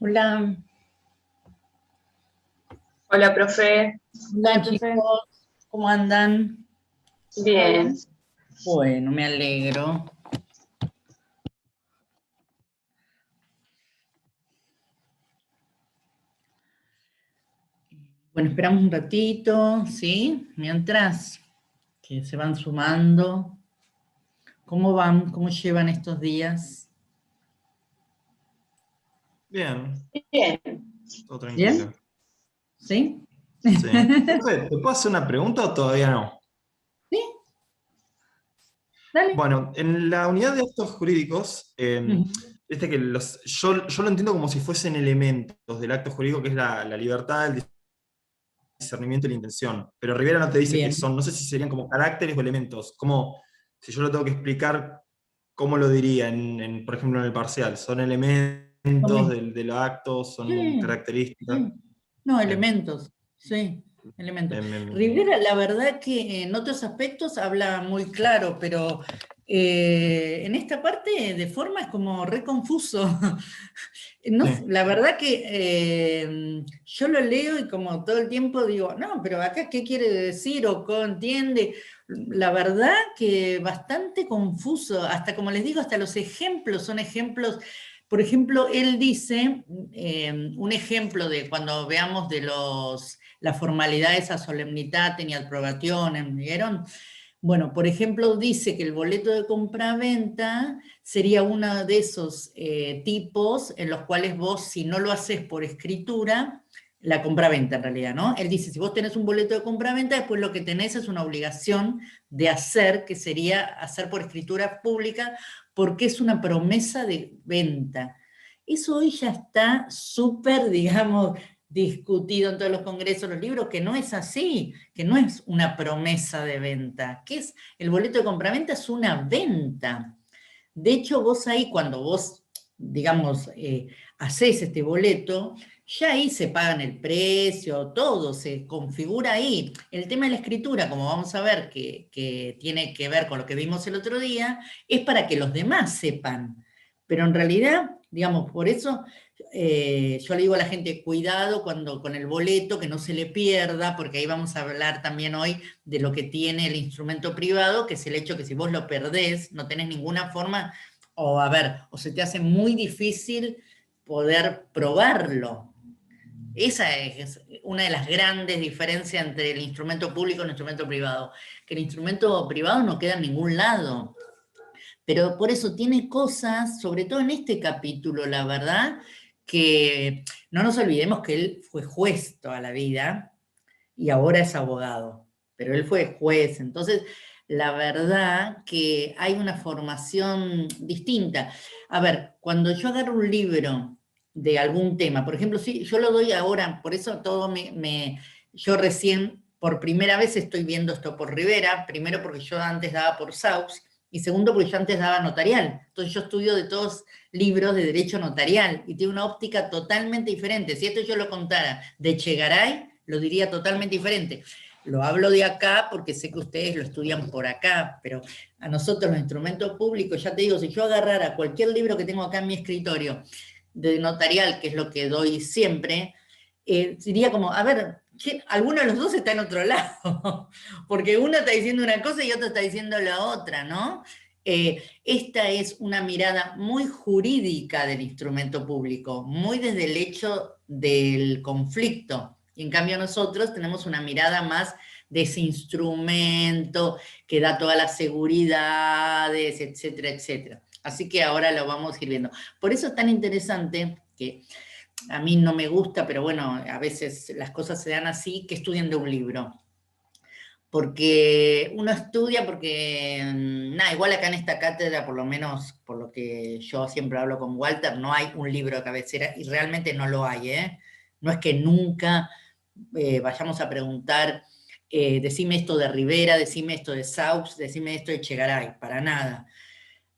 Hola, Hola, profe. hola chicos, ¿cómo andan? Bien. Bueno, me alegro. Bueno, esperamos un ratito, ¿sí? Mientras que se van sumando. ¿Cómo van? ¿Cómo llevan estos días? Bien, Bien. todo tranquilo. ¿Bien? ¿Sí? Sí. Profe, ¿te puedo hacer una pregunta o todavía no? ¿Sí? Dale. Bueno, en la unidad de actos jurídicos, Ujú. viste que yo lo entiendo como si fuesen elementos del acto jurídico, que es la libertad, el discernimiento y la intención. Pero Rivera no te dice qué Bien. son, no sé si serían como caracteres o elementos. Como, si yo lo tengo que explicar, ¿cómo lo diría, por ejemplo, en el parcial? ¿Son Lo elementos mismo. de los actos? ¿Son Sí, características? sí. No, Bien, elementos, sí, elementos. bien, bien, bien. Rivera, la verdad que en otros aspectos habla muy claro, pero en esta parte de forma es como re confuso. No, Sí. la verdad que yo lo leo y como todo el tiempo digo, no, pero acá qué quiere decir o cómo entiende. La verdad que bastante confuso, hasta como les digo, hasta los ejemplos son ejemplos. Por ejemplo, él dice, un ejemplo de cuando veamos de las formalidades a solemnitate y ad probationem, ¿vieron? Bueno, por ejemplo, dice que el boleto de compraventa sería uno de esos tipos en los cuales vos, si no lo haces por escritura, la compraventa en realidad, ¿no? Él dice, si vos tenés un boleto de compraventa, después lo que tenés es una obligación de hacer, que sería hacer por escritura pública, porque es una promesa de venta. Eso hoy ya está súper, digamos, discutido en todos los congresos, los libros, que no es así, que no es una promesa de venta, que es el boleto de compraventa es una venta. De hecho, vos ahí, cuando vos, digamos, hacés este boleto, ya ahí se pagan el precio, todo se configura ahí. El tema de la escritura, como vamos a ver, que tiene que ver con lo que vimos el otro día, es para que los demás sepan. Pero en realidad, digamos, por eso yo le digo a la gente, cuidado cuando con el boleto, que no se le pierda, porque ahí vamos a hablar también hoy de lo que tiene el instrumento privado, que es el hecho que si vos lo perdés, no tenés ninguna forma, o a ver, o se te hace muy difícil poder probarlo. Esa es una de las grandes diferencias entre el instrumento público y el instrumento privado, que el instrumento privado no queda en ningún lado. Pero por eso tiene cosas, sobre todo en este capítulo, la verdad, que no nos olvidemos que él fue juez toda la vida y ahora es abogado, pero él fue juez, entonces la verdad que hay una formación distinta. A ver, cuando yo agarro un libro de algún tema, por ejemplo, sí, yo lo doy ahora, por eso todo yo recién por primera vez estoy viendo esto por Rivera, primero porque yo antes daba por Saux, y segundo porque yo antes daba notarial. Entonces yo estudio de todos libros de derecho notarial y tiene una óptica totalmente diferente. Si esto yo lo contara de Chegaray, lo diría totalmente diferente. Lo hablo de acá porque sé que ustedes lo estudian por acá, pero a nosotros los instrumentos públicos, ya te digo, si yo agarrara cualquier libro que tengo acá en mi escritorio de notarial, que es lo que doy siempre, diría como, a ver, alguno de los dos está en otro lado, porque uno está diciendo una cosa y otro está diciendo la otra, ¿no? Esta es una mirada muy jurídica del instrumento público, muy desde el hecho del conflicto. Y en cambio nosotros tenemos una mirada más de ese instrumento que da todas las seguridades, etcétera, etcétera. Así que ahora lo vamos a ir viendo. Por eso es tan interesante que a mí no me gusta, pero bueno, a veces las cosas se dan así, que estudien de un libro. Porque uno estudia, porque, nada, igual acá en esta cátedra, por lo menos por lo que yo siempre hablo con Walter, no hay un libro de cabecera y realmente no lo hay, ¿eh? No es que nunca vayamos a preguntar, decime esto de Rivera, decime esto de Saux, decime esto de Chegaray, para nada.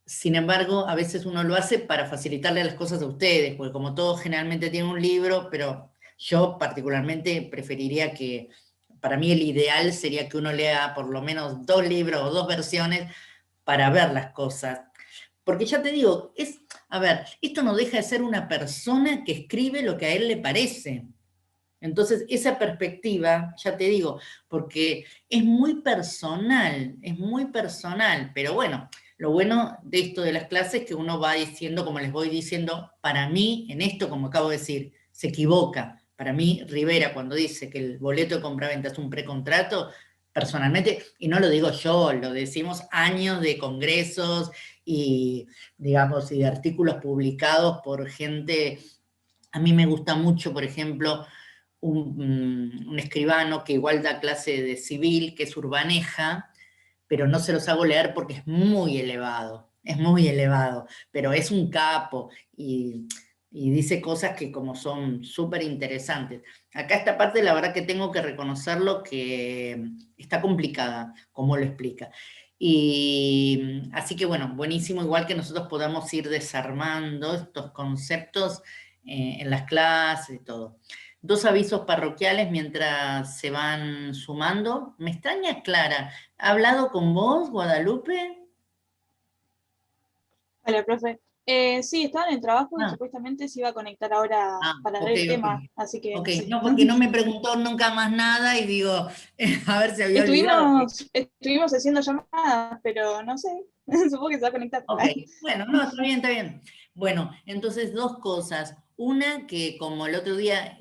Sin embargo, a veces uno lo hace para facilitarle las cosas a ustedes, porque como todos generalmente tienen un libro, pero yo particularmente preferiría que, para mí el ideal sería que uno lea por lo menos dos libros o dos versiones para ver las cosas. Porque ya te digo, a ver, esto no deja de ser una persona que escribe lo que a él le parece. Entonces, esa perspectiva, ya te digo, porque es muy personal, pero bueno, lo bueno de esto de las clases es que uno va diciendo, como les voy diciendo, para mí, en esto, como acabo de decir, se equivoca. Para mí, Rivera, cuando dice que el boleto de compraventa es un precontrato, personalmente, y no lo digo yo, lo decimos años de congresos y, digamos, y de artículos publicados por gente. A mí me gusta mucho, por ejemplo, un escribano que igual da clase de civil, que es Urbaneja, pero no se los hago leer porque es muy elevado, pero es un capo y dice cosas que como son súper interesantes. Acá esta parte, la verdad que tengo que reconocerlo que está complicada, como lo explica. Y así que bueno, buenísimo, igual que nosotros podamos ir desarmando estos conceptos en las clases y todo. Dos avisos parroquiales mientras se van sumando. Me extraña, Clara. ¿Ha hablado con vos, Guadalupe? Hola, profe. Sí, estaba en el trabajo y Ah, supuestamente se iba a conectar ahora para ok, ver el ok. tema, así que Ok, no sé. no, porque no me preguntó nunca más nada y digo, a ver si había olvidado. Estuvimos haciendo llamadas, pero no sé, supongo que se va a conectar. Ok, bueno, no, está bien, está bien. Bueno, entonces dos cosas. Una, que como el otro día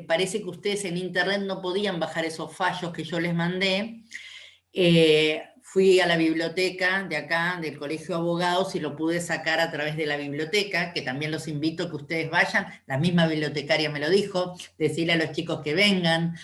parece que ustedes en internet no podían bajar esos fallos que yo les mandé, fui a la biblioteca de acá, del Colegio de Abogados, y lo pude sacar a través de la biblioteca, que también los invito a que ustedes vayan. La misma bibliotecaria me lo dijo, decirle a los chicos que vengan,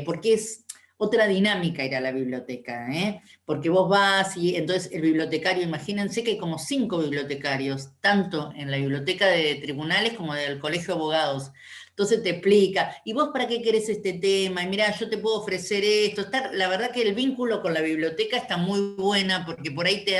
porque es otra dinámica ir a la biblioteca, ¿eh? Porque vos vas y entonces el bibliotecario, imagínense que hay como 5 bibliotecarios, tanto en la biblioteca de tribunales como del Colegio de Abogados. Entonces te explica, ¿y vos para qué querés este tema? Y mira, yo te puedo ofrecer esto. La verdad que el vínculo con la biblioteca está muy buena porque por ahí te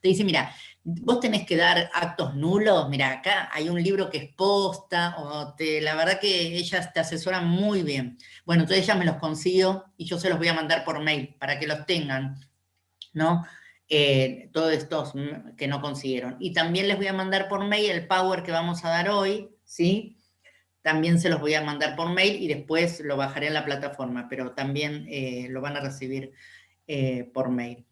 dice, mira, vos tenés que dar actos nulos, mira, acá hay un libro que es posta, la verdad que ellas te asesoran muy bien. Bueno, entonces ella me los consiguió y yo se los voy a mandar por mail para que los tengan, ¿no? Todos estos que no consiguieron. Y también les voy a mandar por mail el power que vamos a dar hoy, ¿sí? También se los voy a mandar por mail y después lo bajaré en la plataforma, pero también lo van a recibir por mail.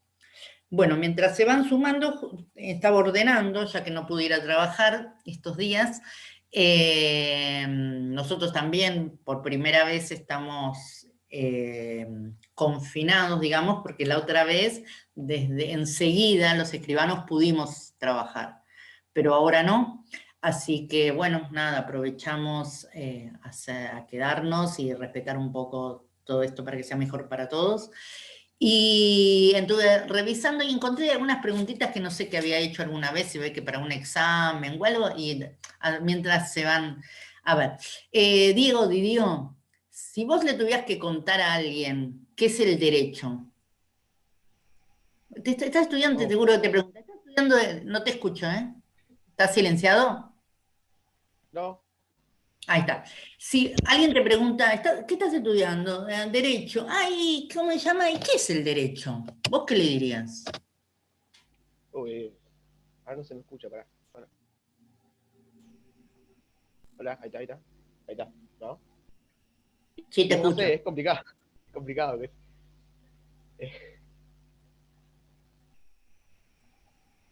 Bueno, mientras se van sumando, estaba ordenando, ya que no pude ir a trabajar estos días. Nosotros también por primera vez estamos confinados, digamos, porque la otra vez, desde enseguida, los escribanos pudimos trabajar, pero ahora no. Así que, bueno, nada, aprovechamos a quedarnos y respetar un poco todo esto para que sea mejor para todos. Y entonces, revisando, y encontré algunas preguntitas que no sé que había hecho alguna vez, si ve que para un examen o algo, y mientras se van. A ver, Diego, Didio, si vos le tuvieras que contar a alguien qué es el derecho, estás estudiante, Oh, seguro que te pregunta, ¿estás estudiando? No te escucho, ¿eh? ¿Estás silenciado? no, Ahí está. Si alguien te pregunta, ¿qué estás estudiando? Derecho. Ay, ¿cómo se llama? ¿Y qué es el derecho? ¿Vos qué le dirías? uy, ahora no se me escucha, pará. Hola, hola, ahí está, ahí está. Ahí está, ¿no? Sí, te No escucho. sé, es complicado. Es complicado. Eh,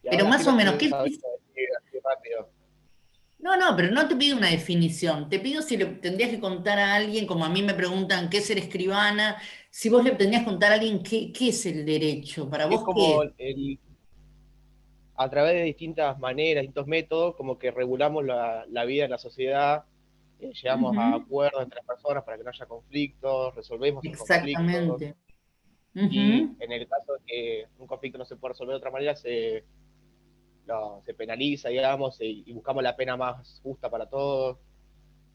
Y Pero ahora sí más o no menos, te sabía decir así rápido. No, no, pero no te pido una definición. Te pido si le tendrías que contar a alguien, como a mí me preguntan qué es ser escribana, si vos le tendrías que contar a alguien qué es el derecho, para Es vos qué como es. a través de distintas maneras, distintos métodos, como que regulamos la vida en la sociedad, llegamos a Ujú, acuerdos entre las personas para que no haya conflictos, resolvemos esos conflictos. exactamente. Y Ujú. en el caso de que un conflicto no se puede resolver de otra manera, se penaliza, digamos, y buscamos la pena más justa para todos.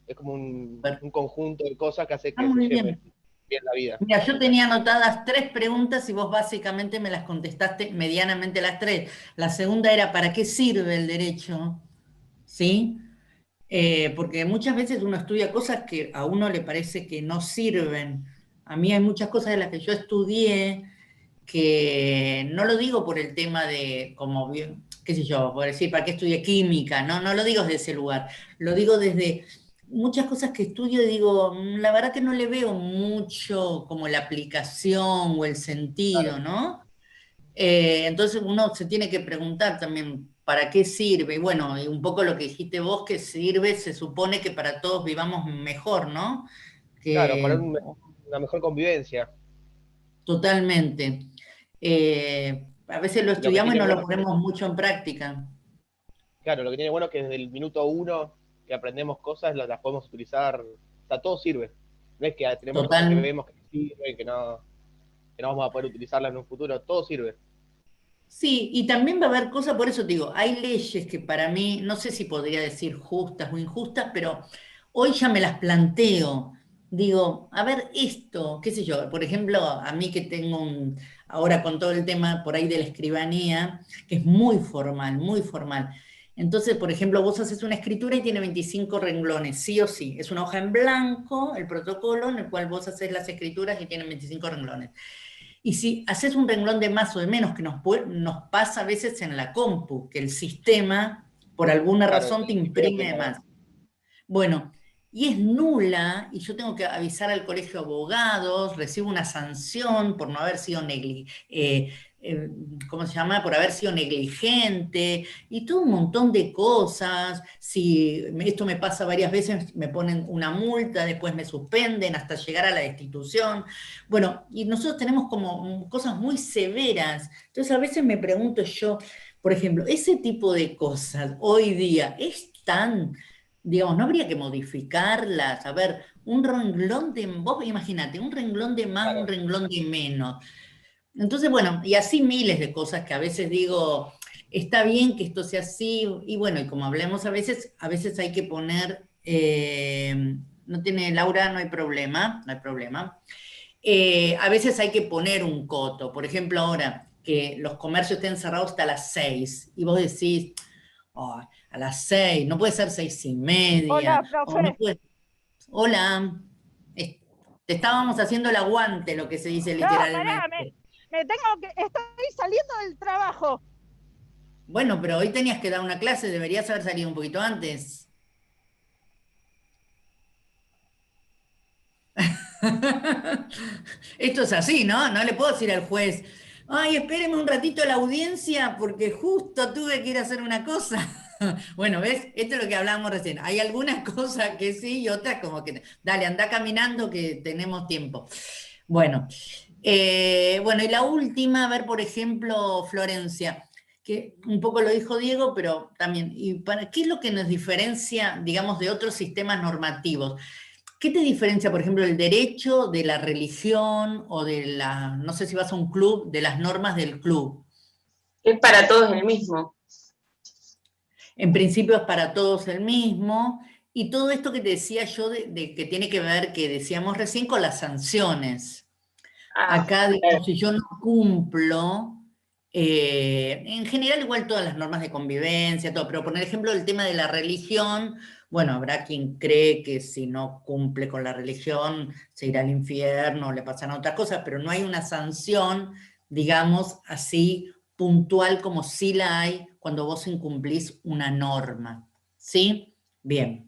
Es como Bueno, un conjunto de cosas que hace está que se muy lleve bien. bien la vida. Mira, yo tenía anotadas 3 preguntas y vos básicamente me las contestaste medianamente las 3. La segunda era, ¿para qué sirve el derecho? ¿Sí? Porque muchas veces uno estudia cosas que a uno le parece que no sirven. A mí hay muchas cosas de las que yo estudié que no lo digo por el tema de, como bien, qué sé yo, por decir, ¿para qué estudié química? No, no lo digo desde ese lugar, lo digo desde muchas cosas que estudio y digo, la verdad que no le veo mucho como la aplicación o el sentido, ¿no? Entonces uno se tiene que preguntar también, ¿para qué sirve? Y bueno, y un poco lo que dijiste vos, que sirve, se supone que para todos vivamos mejor, ¿no? Claro, para Que una mejor convivencia. totalmente. A veces lo Y lo que estudiamos y tiene no lo bueno es que, ponemos mucho en práctica. claro, lo que tiene bueno es que desde el minuto uno que aprendemos cosas, las podemos utilizar, o sea, todo sirve. No es que tenemos cosas que Total. vemos que no sirven, que no vamos a poder utilizarlas en un futuro, todo sirve. Sí, y también va a haber cosas, por eso te digo, hay leyes que para mí, no sé si podría decir justas o injustas, pero hoy ya me las planteo. Digo, a ver esto, qué sé yo, por ejemplo, a mí que tengo ahora con todo el tema por ahí de la escribanía, que es muy formal, muy formal. Entonces, por ejemplo, vos haces una escritura y tiene 25 renglones, sí o sí. Es una hoja en blanco, el protocolo, en el cual vos haces las escrituras y tiene 25 renglones. Y si haces un renglón de más o de menos, que nos pasa a veces en la compu, que el sistema, por alguna Claro, razón, te veo imprime que de no. más. Bueno, y es nula, y yo tengo que avisar al colegio de abogados, recibo una sanción por no haber sido eh, ¿cómo se llama? Por haber sido negligente, y todo un montón de cosas. Si esto me pasa varias veces, me ponen una multa, después me suspenden hasta llegar a la destitución. Bueno, y nosotros tenemos como cosas muy severas. Entonces a veces me pregunto yo, por ejemplo, ese tipo de cosas hoy día es tan, digamos, no habría que modificarlas. A ver, un renglón de, vos imagínate, un renglón de más, un Claro, renglón de menos. Entonces, bueno, y así miles de cosas que a veces digo, está bien que esto sea así, y bueno, y como hablemos a veces hay que poner, no tiene Laura, no hay problema, no hay problema. A veces hay que poner un coto, por ejemplo, ahora que los comercios estén cerrados hasta las 6, y vos decís, "Ay, a las 6, no puede ser 6:30, Hola, o no profe. puede, hola, es- te estábamos haciendo el aguante, lo que se dice No, pará, literalmente. me tengo que. Estoy saliendo del trabajo. Bueno, pero hoy tenías que dar una clase, deberías haber salido un poquito antes. Esto es así, ¿no? No le puedo decir al juez, ay, espéreme un ratito la audiencia porque justo tuve que ir a hacer una cosa. Bueno, ¿ves? Esto es lo que hablábamos recién. Hay algunas cosas que sí y otras como que, dale, anda caminando que tenemos tiempo. Bueno, bueno, y la última, a ver, por ejemplo, Florencia, que un poco lo dijo Diego, pero también, ¿qué es lo que nos diferencia, digamos, de otros sistemas normativos? ¿Qué te diferencia, por ejemplo, el derecho de la religión o de la, no sé si vas a un club, de las normas del club? Es para todos el mismo. En principio es para todos el mismo, y todo esto que te decía yo de que tiene que ver, que decíamos recién, con las sanciones. Ah, Acá, digamos, si yo no cumplo, en general igual todas las normas de convivencia, todo, pero por ejemplo el tema de la religión, bueno, habrá quien cree que si no cumple con la religión se irá al infierno, le pasan otras cosas, pero no hay una sanción, digamos, así puntual como sí la hay cuando vos incumplís una norma. ¿Sí? Bien.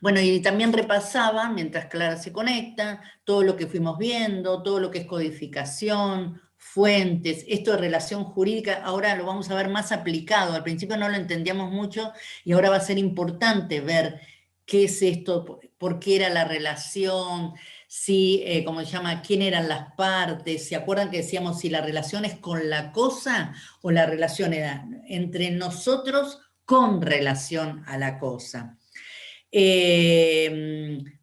Bueno, y también repasaba, mientras Clara se conecta, todo lo que fuimos viendo, todo lo que es codificación, fuentes, esto de relación jurídica, ahora lo vamos a ver más aplicado. Al principio no lo entendíamos mucho y ahora va a ser importante ver qué es esto, por qué era la relación, si, ¿cómo se llama?, quién eran las partes. ¿Se acuerdan que decíamos si la relación es con la cosa o la relación era entre nosotros con relación a la cosa?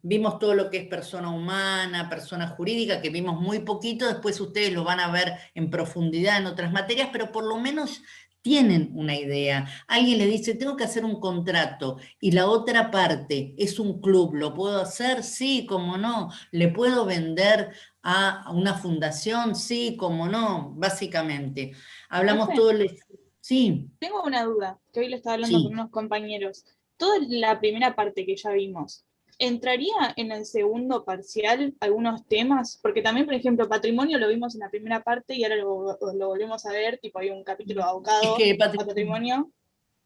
Vimos todo lo que es persona humana, persona jurídica, que vimos muy poquito, después ustedes lo van a ver en profundidad en otras materias, pero por lo menos tienen una idea. Alguien le dice, tengo que hacer un contrato, y la otra parte es un club, ¿lo puedo hacer? Sí, cómo no. ¿Le puedo vender a una fundación? Sí, cómo no, básicamente. Hablamos Profe, todo el... Sí, tengo una duda, que hoy lo estaba hablando con sí, unos compañeros. Toda la primera parte que ya vimos, ¿entraría en el segundo parcial algunos temas? Porque también, por ejemplo, patrimonio lo vimos en la primera parte y ahora lo volvemos a ver, tipo hay un capítulo Es abocado que a patrimonio.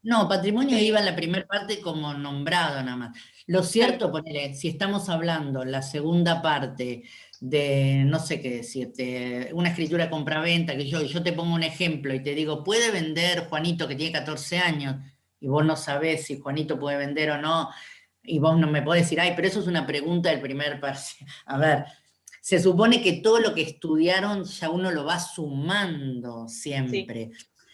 no, patrimonio Eh, iba en la primera parte como nombrado nada más. Lo cierto, ponele, si estamos hablando la segunda parte de, no sé qué decirte, una escritura compraventa, que yo te pongo un ejemplo y te digo, ¿puede vender Juanito que tiene 14 años? Y vos no sabés si Juanito puede vender o no, y vos no me podés decir, ay, pero eso es una pregunta del primer parcial. A ver, se supone que todo lo que estudiaron ya uno lo va sumando sí, siempre.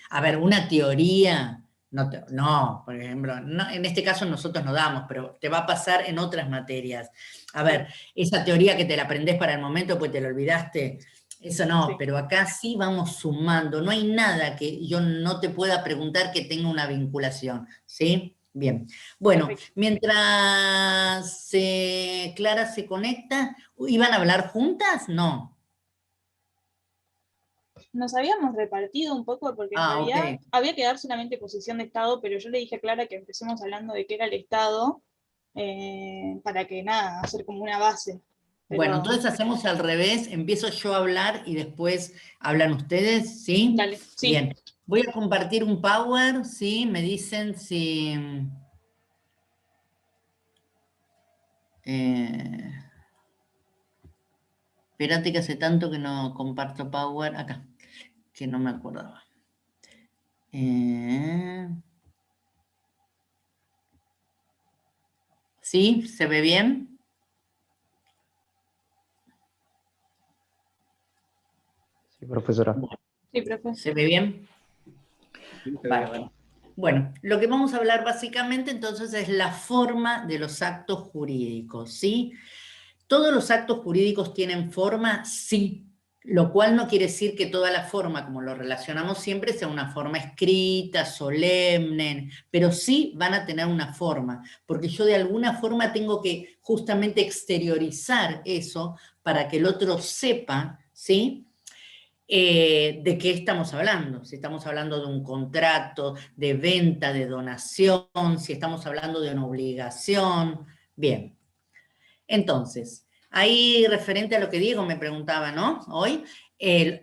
A ver, una teoría, no, por ejemplo, en este caso nosotros no damos, pero te va a pasar en otras materias. A ver, esa teoría que te la aprendés para el momento, pues te la olvidaste, eso no, sí. pero acá sí vamos sumando, no hay nada que yo no te pueda preguntar que tenga una vinculación, ¿sí? Bien, bueno, Perfecto. mientras Clara se conecta, ¿iban a hablar juntas? No. Nos habíamos repartido un poco porque en Ah, ok. realidad había que dar solamente posición de Estado, pero yo le dije a Clara que empecemos hablando de qué era el Estado, para que nada, hacer como una base. Bueno, Pero entonces hacemos al revés, empiezo yo a hablar y después hablan ustedes, ¿sí? dale, sí, Bien, voy a compartir un Power, ¿sí? Me dicen si... espérate que hace tanto que no comparto Power, acá, que no me acordaba. ¿Sí? ¿Se ve bien? Sí, profesora. sí, profe. ¿Se ve bien? Bárbaro. Bueno, lo que vamos a hablar básicamente entonces es la forma de los actos jurídicos, ¿sí? ¿Todos los actos jurídicos tienen forma? Sí. Lo cual no quiere decir que toda la forma, como lo relacionamos siempre, sea una forma escrita, solemne, pero sí van a tener una forma, porque yo de alguna forma tengo que justamente exteriorizar eso para que el otro sepa, ¿sí? ¿De qué estamos hablando? Si estamos hablando de un contrato, de venta, de donación, si estamos hablando de una obligación. Bien, entonces, ahí referente a lo que Diego me preguntaba, ¿no? Hoy,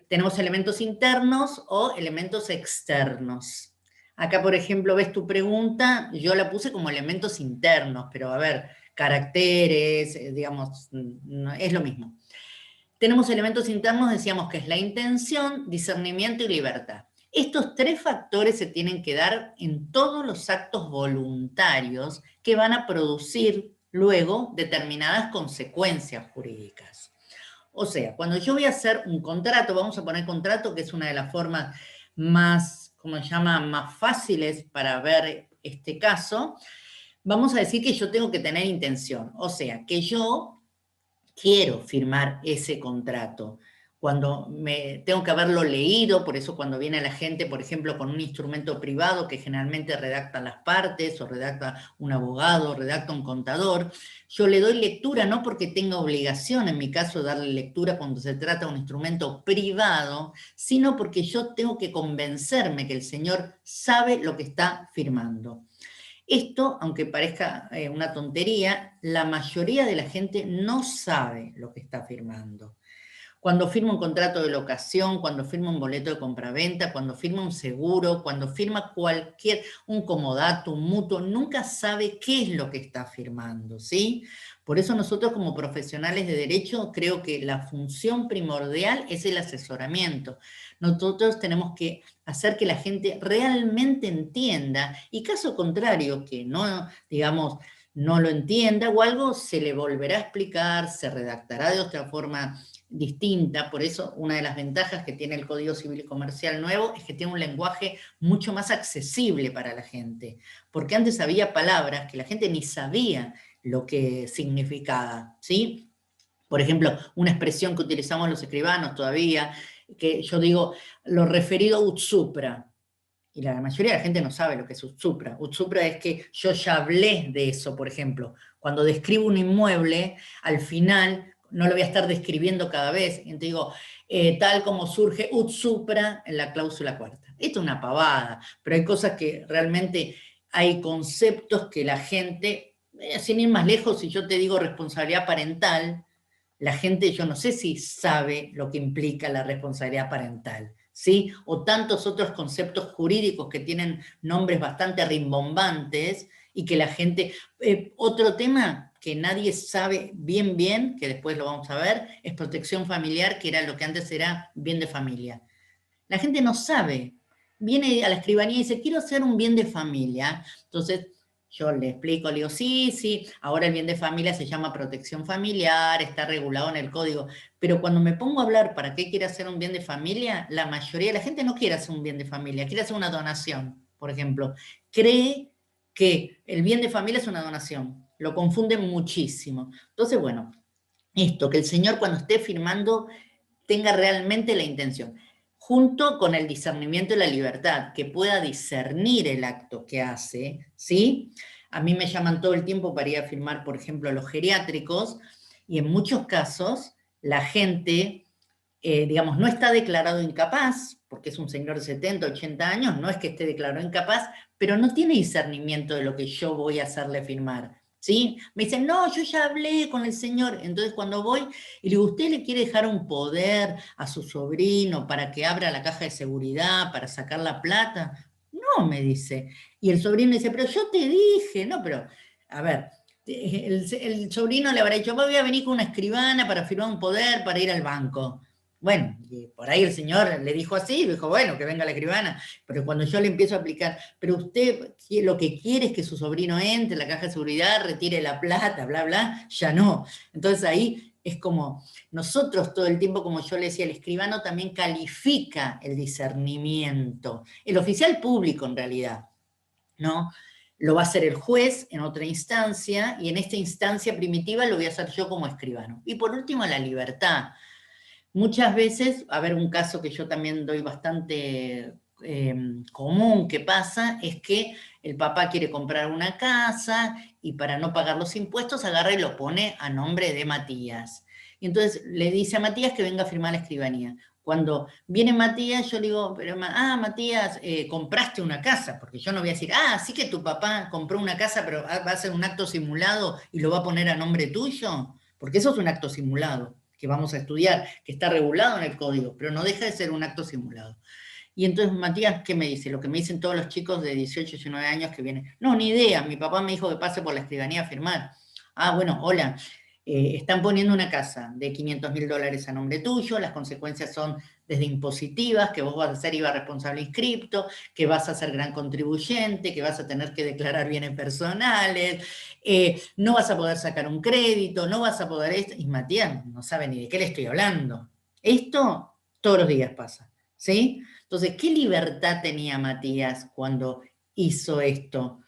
tenemos elementos internos o elementos externos. Acá, por ejemplo, ves tu pregunta, yo la puse como elementos internos, pero a ver, caracteres, digamos, es lo mismo. Tenemos elementos internos, decíamos que es la intención, discernimiento y libertad. Estos tres factores se tienen que dar en todos los actos voluntarios que van a producir luego determinadas consecuencias jurídicas. O sea, cuando yo voy a hacer un contrato, vamos a poner contrato, que es una de las formas más, ¿cómo se llama?, más fáciles para ver este caso, vamos a decir que yo tengo que tener intención. O sea, que yo quiero firmar ese contrato. Cuando me tengo que haberlo leído, por eso cuando viene la gente, por ejemplo, con un instrumento privado que generalmente redactan las partes, o redacta un abogado, o redacta un contador, yo le doy lectura, no porque tenga obligación, en mi caso, de darle lectura cuando se trata de un instrumento privado, sino porque yo tengo que convencerme que el señor sabe lo que está firmando. Esto, aunque parezca una tontería, la mayoría de la gente no sabe lo que está firmando. Cuando firma un contrato de locación, cuando firma un boleto de compraventa, cuando firma un seguro, cuando firma un comodato, un mutuo, nunca sabe qué es lo que está firmando, ¿sí? Por eso nosotros como profesionales de derecho creo que la función primordial es el asesoramiento. Nosotros tenemos que hacer que la gente realmente entienda y caso contrario, que no, digamos, no lo entienda o algo, se le volverá a explicar, se redactará de otra forma distinta. Por eso una de las ventajas que tiene el Código Civil y Comercial nuevo es que tiene un lenguaje mucho más accesible para la gente, porque antes había palabras que la gente ni sabía lo que significaba, ¿sí? Por ejemplo, una expresión que utilizamos los escribanos todavía, que yo digo, lo referido ut supra, y la mayoría de la gente no sabe lo que es ut supra. Ut supra es que yo ya hablé de eso, por ejemplo. Cuando describo un inmueble, al final no lo voy a estar describiendo cada vez. Entonces digo, tal como surge ut supra en la cláusula cuarta. Esto es una pavada, pero hay cosas que realmente hay conceptos que la gente sin ir más lejos, si yo te digo responsabilidad parental, la gente, yo no sé si sabe lo que implica la responsabilidad parental, ¿sí? O tantos otros conceptos jurídicos que tienen nombres bastante rimbombantes y que la gente... otro tema que nadie sabe bien, que después lo vamos a ver, es protección familiar, que era lo que antes era bien de familia. La gente no sabe. Viene a la escribanía y dice, quiero hacer un bien de familia. Entonces, yo le explico, le digo, sí, ahora el bien de familia se llama protección familiar, está regulado en el código, pero cuando me pongo a hablar para qué quiere hacer un bien de familia, la mayoría de la gente no quiere hacer un bien de familia, quiere hacer una donación, por ejemplo. Cree que el bien de familia es una donación, lo confunden muchísimo. Entonces, bueno, esto, que el señor cuando esté firmando tenga realmente la intención, junto con el discernimiento y la libertad, que pueda discernir el acto que hace, ¿sí? A mí me llaman todo el tiempo para ir a firmar, por ejemplo, a los geriátricos, y en muchos casos la gente, digamos, no está declarado incapaz, porque es un señor de 70, 80 años, no es que esté declarado incapaz, pero no tiene discernimiento de lo que yo voy a hacerle firmar, ¿sí? Me dicen, no, yo ya hablé con el señor. Entonces cuando voy y le digo, ¿usted le quiere dejar un poder a su sobrino para que abra la caja de seguridad, para sacar la plata? No, me dice. Y el sobrino dice, pero yo te dije, no, pero, a ver, el sobrino le habrá dicho, voy a venir con una escribana para firmar un poder para ir al banco. Bueno, y por ahí el señor le dijo así, dijo, bueno, que venga la escribana, pero cuando yo le empiezo a aplicar, pero usted lo que quiere es que su sobrino entre en la caja de seguridad, retire la plata, bla, bla, ya no. Entonces ahí es como, nosotros todo el tiempo, como yo le decía, el escribano también califica el discernimiento, el oficial público en realidad, ¿no? Lo va a hacer el juez en otra instancia, y en esta instancia primitiva lo voy a hacer yo como escribano. Y por último, la libertad. Muchas veces, a ver, un caso que yo también doy bastante común que pasa, es que el papá quiere comprar una casa y para no pagar los impuestos agarra y lo pone a nombre de Matías. Y entonces le dice a Matías que venga a firmar la escribanía. Cuando viene Matías, yo le digo, pero, Matías, compraste una casa, porque yo no voy a decir, sí que tu papá compró una casa, pero va a hacer un acto simulado y lo va a poner a nombre tuyo, porque eso es un acto simulado que vamos a estudiar, que está regulado en el código, pero no deja de ser un acto simulado. Y entonces Matías, ¿qué me dice? Lo que me dicen todos los chicos de 18, 19 años que vienen. No, ni idea, mi papá me dijo que pase por la escribanía a firmar. Bueno, hola, están poniendo una casa de $500.000 a nombre tuyo, las consecuencias son desde impositivas, que vos vas a ser IVA responsable inscripto, que vas a ser gran contribuyente, que vas a tener que declarar bienes personales, no vas a poder sacar un crédito, no vas a poder esto. Y Matías no sabe ni de qué le estoy hablando. Esto todos los días pasa, ¿sí? Entonces, ¿qué libertad tenía Matías cuando hizo esto?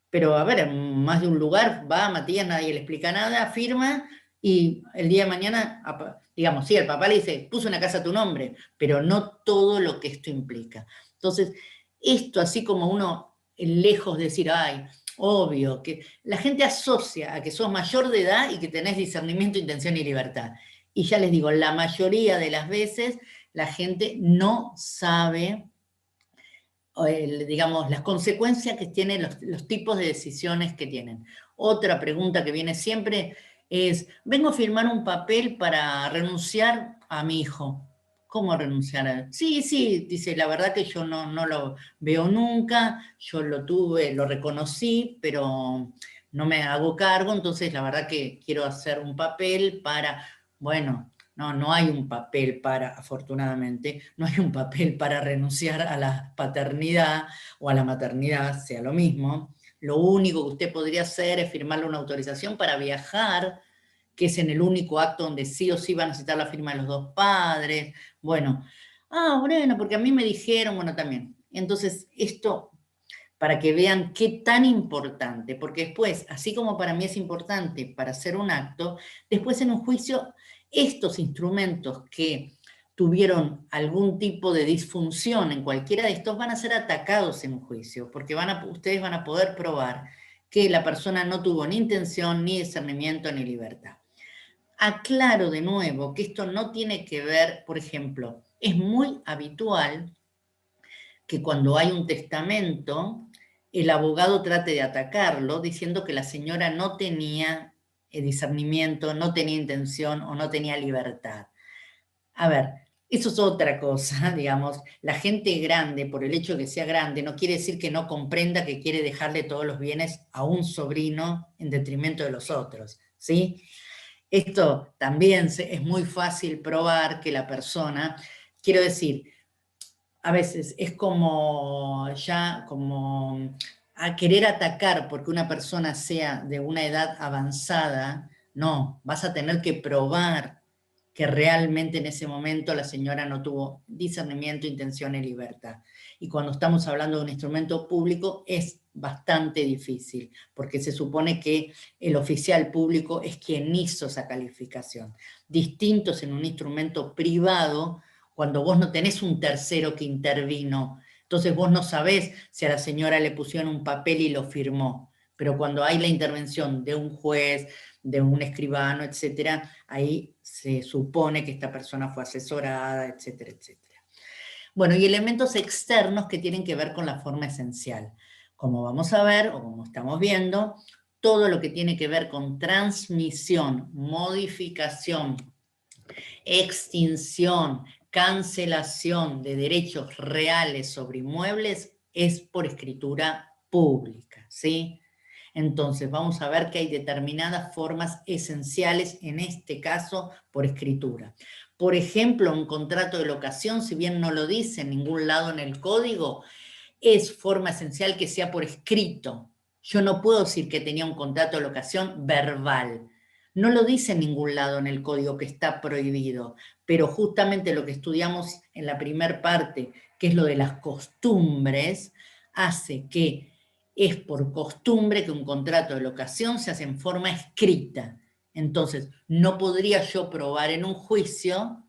Pero a ver, en más de un lugar va Matías, nadie le explica nada, firma, y el día de mañana, digamos, sí, el papá le dice, puso una casa a tu nombre, pero no todo lo que esto implica. Entonces, esto así como uno, lejos de decir, obvio, que la gente asocia a que sos mayor de edad y que tenés discernimiento, intención y libertad. Y ya les digo, la mayoría de las veces la gente no sabe, digamos, las consecuencias que tienen los tipos de decisiones que tienen. Otra pregunta que viene siempre es, vengo a firmar un papel para renunciar a mi hijo. ¿Cómo renunciar a él? Sí, dice, la verdad que yo no lo veo nunca, yo lo tuve, lo reconocí, pero no me hago cargo, entonces la verdad que quiero hacer un papel para, bueno, no hay un papel para, afortunadamente, no hay un papel para renunciar a la paternidad o a la maternidad, sea lo mismo. Lo único que usted podría hacer es firmarle una autorización para viajar, que es en el único acto donde sí o sí va a necesitar la firma de los dos padres. Bueno, bueno, porque a mí me dijeron, bueno, también. Entonces, esto, para que vean qué tan importante, porque después, así como para mí es importante para hacer un acto, después en un juicio, estos instrumentos que tuvieron algún tipo de disfunción en cualquiera de estos van a ser atacados en un juicio, porque ustedes van a poder probar que la persona no tuvo ni intención, ni discernimiento, ni libertad. Aclaro de nuevo que esto no tiene que ver, por ejemplo, es muy habitual que cuando hay un testamento, el abogado trate de atacarlo diciendo que la señora no tenía discernimiento, no tenía intención o no tenía libertad. A ver, eso es otra cosa, digamos. La gente grande, por el hecho de que sea grande, no quiere decir que no comprenda que quiere dejarle todos los bienes a un sobrino en detrimento de los otros, ¿sí? Esto también es muy fácil probar que la persona, quiero decir, a veces es como a querer atacar porque una persona sea de una edad avanzada. No, vas a tener que probar que realmente en ese momento la señora no tuvo discernimiento, intención y libertad. Y cuando estamos hablando de un instrumento público es bastante difícil, porque se supone que el oficial público es quien hizo esa calificación. Distintos en un instrumento privado, cuando vos no tenés un tercero que intervino, entonces vos no sabés si a la señora le pusieron un papel y lo firmó, pero cuando hay la intervención de un juez, de un escribano, etcétera, ahí se supone que esta persona fue asesorada, etcétera, etcétera. Bueno, y elementos externos que tienen que ver con la forma esencial. Como vamos a ver, o como estamos viendo, todo lo que tiene que ver con transmisión, modificación, extinción, cancelación de derechos reales sobre inmuebles es por escritura pública, ¿sí? Entonces vamos a ver que hay determinadas formas esenciales, en este caso por escritura. Por ejemplo, un contrato de locación, si bien no lo dice en ningún lado en el código, es forma esencial que sea por escrito. Yo no puedo decir que tenía un contrato de locación verbal. No lo dice en ningún lado en el código que está prohibido, pero justamente lo que estudiamos en la primera parte, que es lo de las costumbres, hace que es por costumbre que un contrato de locación se hace en forma escrita. Entonces, no podría yo probar en un juicio,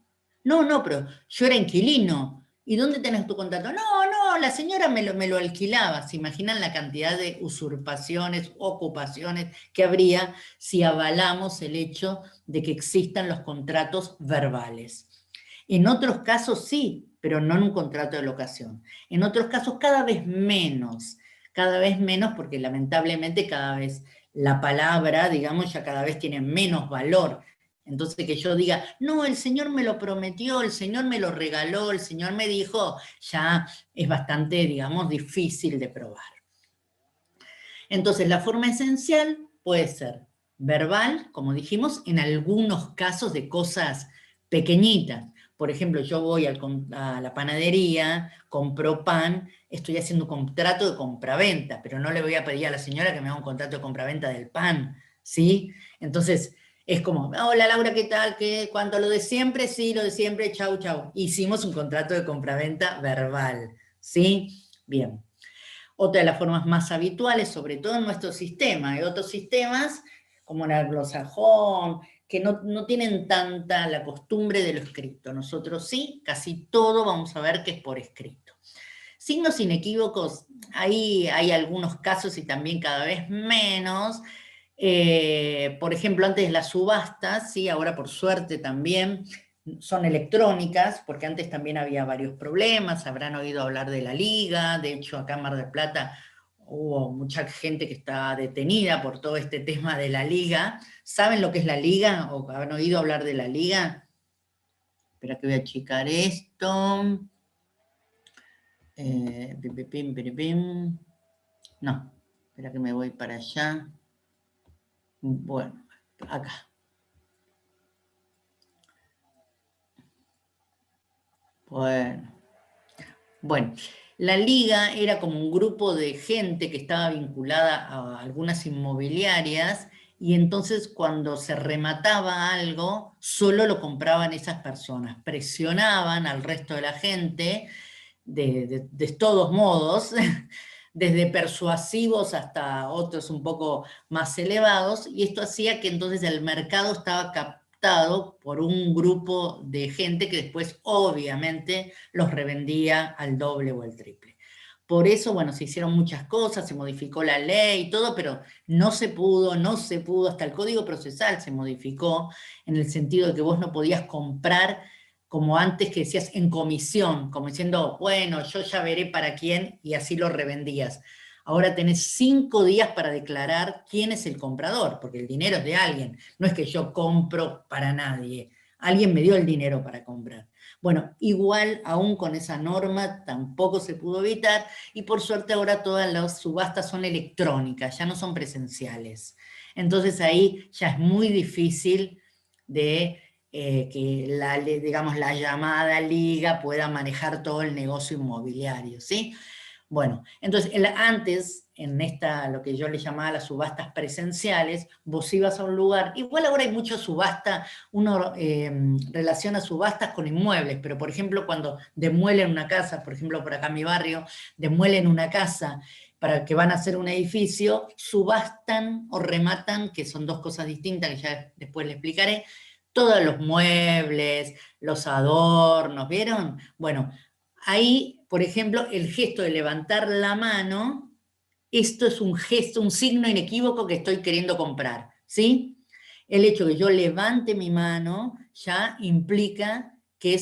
no, pero yo era inquilino. ¿Y dónde tenés tu contrato? No, la señora me lo alquilaba. ¿Se imaginan la cantidad de usurpaciones, ocupaciones que habría si avalamos el hecho de que existan los contratos verbales? En otros casos sí, pero no en un contrato de locación. En otros casos cada vez menos porque lamentablemente cada vez la palabra, digamos, ya cada vez tiene menos valor. Entonces que yo diga, no, el Señor me lo prometió, el Señor me lo regaló, el Señor me dijo, ya es bastante, digamos, difícil de probar. Entonces la forma esencial puede ser verbal, como dijimos, en algunos casos de cosas pequeñitas. Por ejemplo, yo voy a la panadería, compro pan, estoy haciendo un contrato de compraventa, pero no le voy a pedir a la señora que me haga un contrato de compraventa del pan, ¿sí? Entonces, es como, hola Laura, ¿qué tal? ¿Cuánto lo de siempre? Sí, lo de siempre, chau, chau. Hicimos un contrato de compraventa verbal, ¿sí? Bien. Otra de las formas más habituales, sobre todo en nuestro sistema, hay otros sistemas, como el anglosajón, que no tienen tanta la costumbre de lo escrito. Nosotros sí, casi todo vamos a ver que es por escrito. Signos inequívocos, ahí hay algunos casos y también cada vez menos. Por ejemplo, antes las subastas, sí, ahora por suerte también son electrónicas, porque antes también había varios problemas, habrán oído hablar de la Liga, de hecho acá en Mar del Plata hubo mucha gente que está detenida por todo este tema de la Liga. ¿Saben lo que es la Liga? ¿O han oído hablar de la Liga? Espera que voy a achicar esto. No, espera que me voy para allá. Bueno, acá. Bueno, la Liga era como un grupo de gente que estaba vinculada a algunas inmobiliarias y entonces cuando se remataba algo, solo lo compraban esas personas. Presionaban al resto de la gente de todos modos, desde persuasivos hasta otros un poco más elevados, y esto hacía que entonces el mercado estaba captado por un grupo de gente que después obviamente los revendía al doble o al triple. Por eso, bueno, se hicieron muchas cosas, se modificó la ley y todo, pero no se pudo, hasta el Código Procesal se modificó en el sentido de que vos no podías comprar como antes que decías en comisión, como diciendo, bueno, yo ya veré para quién, y así lo revendías. ahora tenés 5 días para declarar quién es el comprador, porque el dinero es de alguien, no es que yo compro para nadie, alguien me dio el dinero para comprar. Bueno, igual aún con esa norma tampoco se pudo evitar, y por suerte ahora todas las subastas son electrónicas, ya no son presenciales. Entonces ahí ya es muy difícil de que digamos, la llamada liga pueda manejar todo el negocio inmobiliario, ¿sí? Bueno, entonces antes, en lo que yo le llamaba las subastas presenciales, vos ibas a un lugar, igual ahora hay mucha subasta, uno relaciona subastas con inmuebles, pero por ejemplo cuando demuelen una casa, por ejemplo por acá en mi barrio, demuelen una casa para que van a hacer un edificio, subastan o rematan, que son dos cosas distintas que ya después le explicaré, todos los muebles, los adornos, ¿vieron? Bueno, ahí, por ejemplo, el gesto de levantar la mano, esto es un gesto, un signo inequívoco que estoy queriendo comprar, ¿sí? El hecho de que yo levante mi mano ya implica que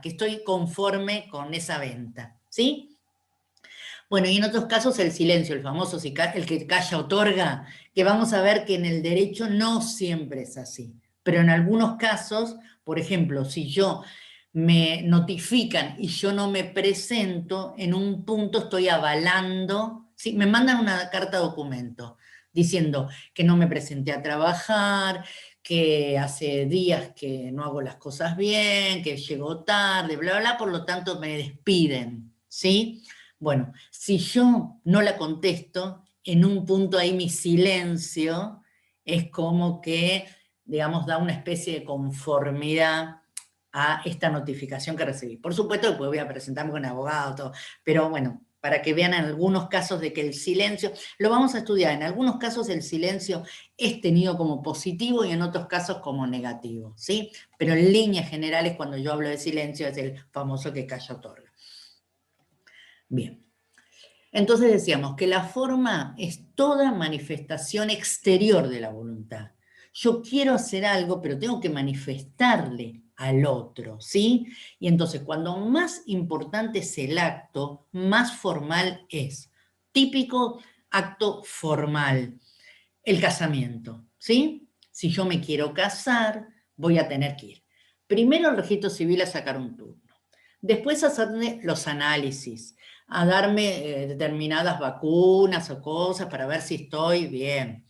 que estoy conforme con esa venta, ¿sí? Bueno, y en otros casos el silencio, el famoso el que calla otorga, que vamos a ver que en el derecho no siempre es así, pero en algunos casos, por ejemplo, si me notifican y yo no me presento, en un punto estoy avalando, ¿sí? Me mandan una carta documento diciendo que no me presenté a trabajar, que hace días que no hago las cosas bien, que llego tarde, bla, bla, por lo tanto me despiden, ¿sí? Bueno, si yo no la contesto, en un punto ahí mi silencio es como que, digamos, da una especie de conformidad a esta notificación que recibí. Por supuesto, después voy a presentarme con abogado, todo, pero bueno, para que vean en algunos casos de que el silencio, lo vamos a estudiar, en algunos casos el silencio es tenido como positivo y en otros casos como negativo, ¿sí? Pero en líneas generales, cuando yo hablo de silencio, es el famoso que calla otorga. Bien. Entonces decíamos que la forma es toda manifestación exterior de la voluntad. Yo quiero hacer algo, pero tengo que manifestarle al otro, ¿sí? Y entonces cuando más importante es el acto, más formal es. Típico acto formal, el casamiento, ¿sí? Si yo me quiero casar, voy a tener que ir primero al registro civil a sacar un turno, después hacerme los análisis, a darme determinadas vacunas o cosas para ver si estoy bien.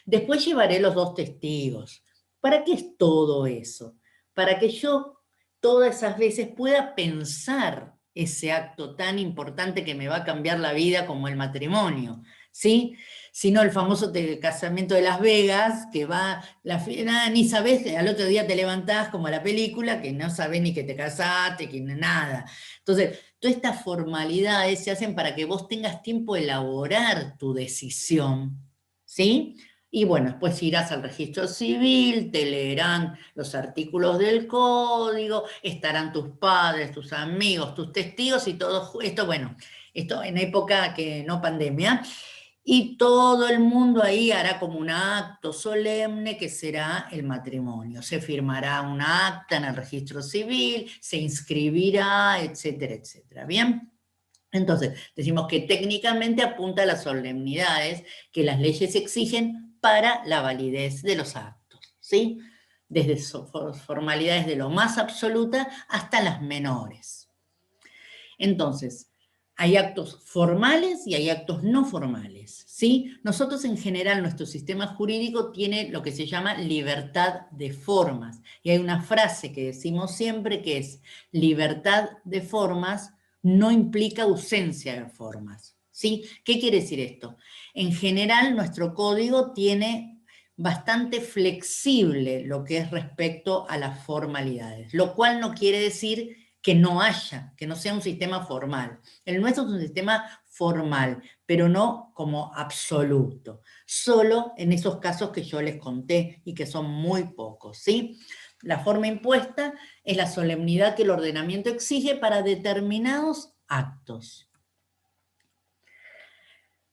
Después llevaré los 2 testigos. ¿Para qué es todo eso? Para que yo todas esas veces pueda pensar ese acto tan importante que me va a cambiar la vida como el matrimonio, ¿sí? Si no el famoso casamiento de Las Vegas, que nada, ni sabés, al otro día te levantás como la película, que no sabés ni que te casaste, que nada. Entonces, todas estas formalidades se hacen para que vos tengas tiempo de elaborar tu decisión, ¿sí? Y bueno, después irás al registro civil, te leerán los artículos del código, estarán tus padres, tus amigos, tus testigos y todo esto, bueno, esto en época que no pandemia, y todo el mundo ahí hará como un acto solemne que será el matrimonio. Se firmará un acta en el registro civil, se inscribirá, etcétera, etcétera. ¿Bien? Entonces, decimos que técnicamente apunta a las solemnidades que las leyes exigen para la validez de los actos, ¿sí? Desde formalidades de lo más absoluta hasta las menores. Entonces, hay actos formales y hay actos no formales, ¿sí? Nosotros en general, nuestro sistema jurídico tiene lo que se llama libertad de formas. Y hay una frase que decimos siempre que es: libertad de formas no implica ausencia de formas, ¿sí? ¿Qué quiere decir esto? En general, nuestro código tiene bastante flexible lo que es respecto a las formalidades, lo cual no quiere decir que no haya, que no sea un sistema formal. El nuestro es un sistema formal, pero no como absoluto, solo en esos casos que yo les conté y que son muy pocos, ¿sí? La forma impuesta es la solemnidad que el ordenamiento exige para determinados actos.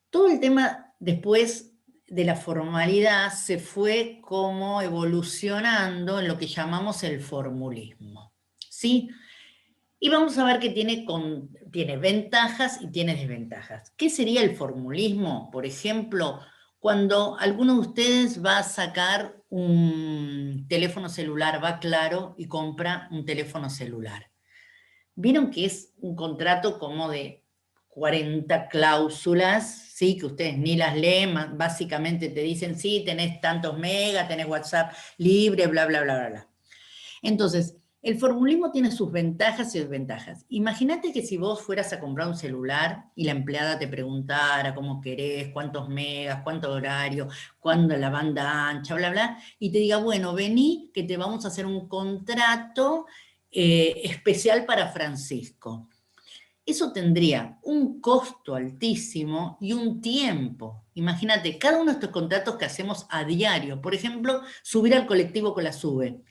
Todo el tema después de la formalidad se fue como evolucionando en lo que llamamos el formulismo, ¿sí? Y vamos a ver que tiene ventajas y tiene desventajas. ¿Qué sería el formulismo? Por ejemplo, cuando alguno de ustedes va a sacar un teléfono celular, va Claro y compra un teléfono celular. Vieron que es un contrato como de 40 cláusulas, ¿sí? Que ustedes ni las leen, básicamente te dicen, sí, tenés tantos megas, tenés WhatsApp libre, bla, bla, bla, bla, bla. Entonces, el formulismo tiene sus ventajas y desventajas. Imagínate que si vos fueras a comprar un celular y la empleada te preguntara cómo querés, cuántos megas, cuánto horario, cuándo la banda ancha, bla, bla, y te diga, bueno, vení que te vamos a hacer un contrato especial para Francisco. Eso tendría un costo altísimo y un tiempo. Imagínate, cada uno de estos contratos que hacemos a diario, por ejemplo, subir al colectivo con la SUBE.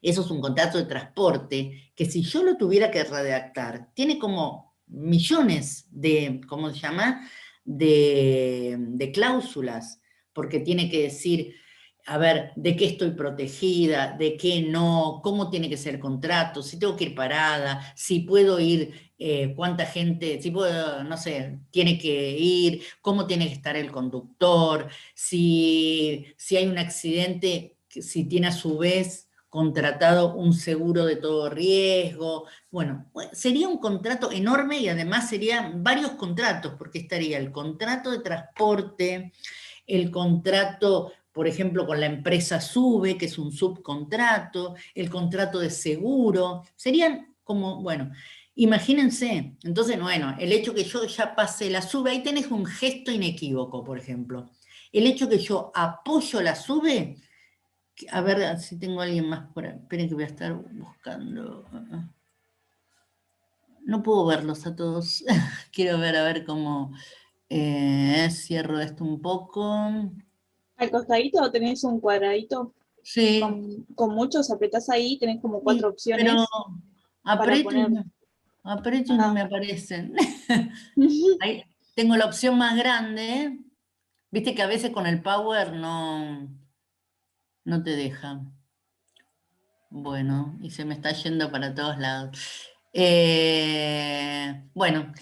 Eso es un contrato de transporte que si yo lo tuviera que redactar, tiene como millones de, ¿cómo se llama? De cláusulas, porque tiene que decir, a ver, de qué estoy protegida, de qué no, cómo tiene que ser el contrato, si tengo que ir parada, si puedo ir, cuánta gente, si puedo, no sé, tiene que ir, cómo tiene que estar el conductor, si hay un accidente, si tiene a su vez contratado un seguro de todo riesgo. Bueno, sería un contrato enorme y además serían varios contratos, porque estaría el contrato de transporte, el contrato, por ejemplo, con la empresa SUBE, que es un subcontrato, el contrato de seguro, serían como, bueno, imagínense, entonces, bueno, el hecho que yo ya pase la SUBE, ahí tenés un gesto inequívoco, por ejemplo. El hecho que yo apoyo la SUBE, a ver si tengo a alguien más por ahí. Esperen que voy a estar buscando. No puedo verlos a todos. Quiero ver a ver cómo cierro esto un poco. Al costadito tenés un cuadradito Sí. con muchos, apretás ahí, tenés como 4 opciones. Pero para poner. aprieto y no me aparecen. Ahí tengo la opción más grande. Viste que a veces con el power no te deja. Bueno, y se me está yendo para todos lados. Bueno,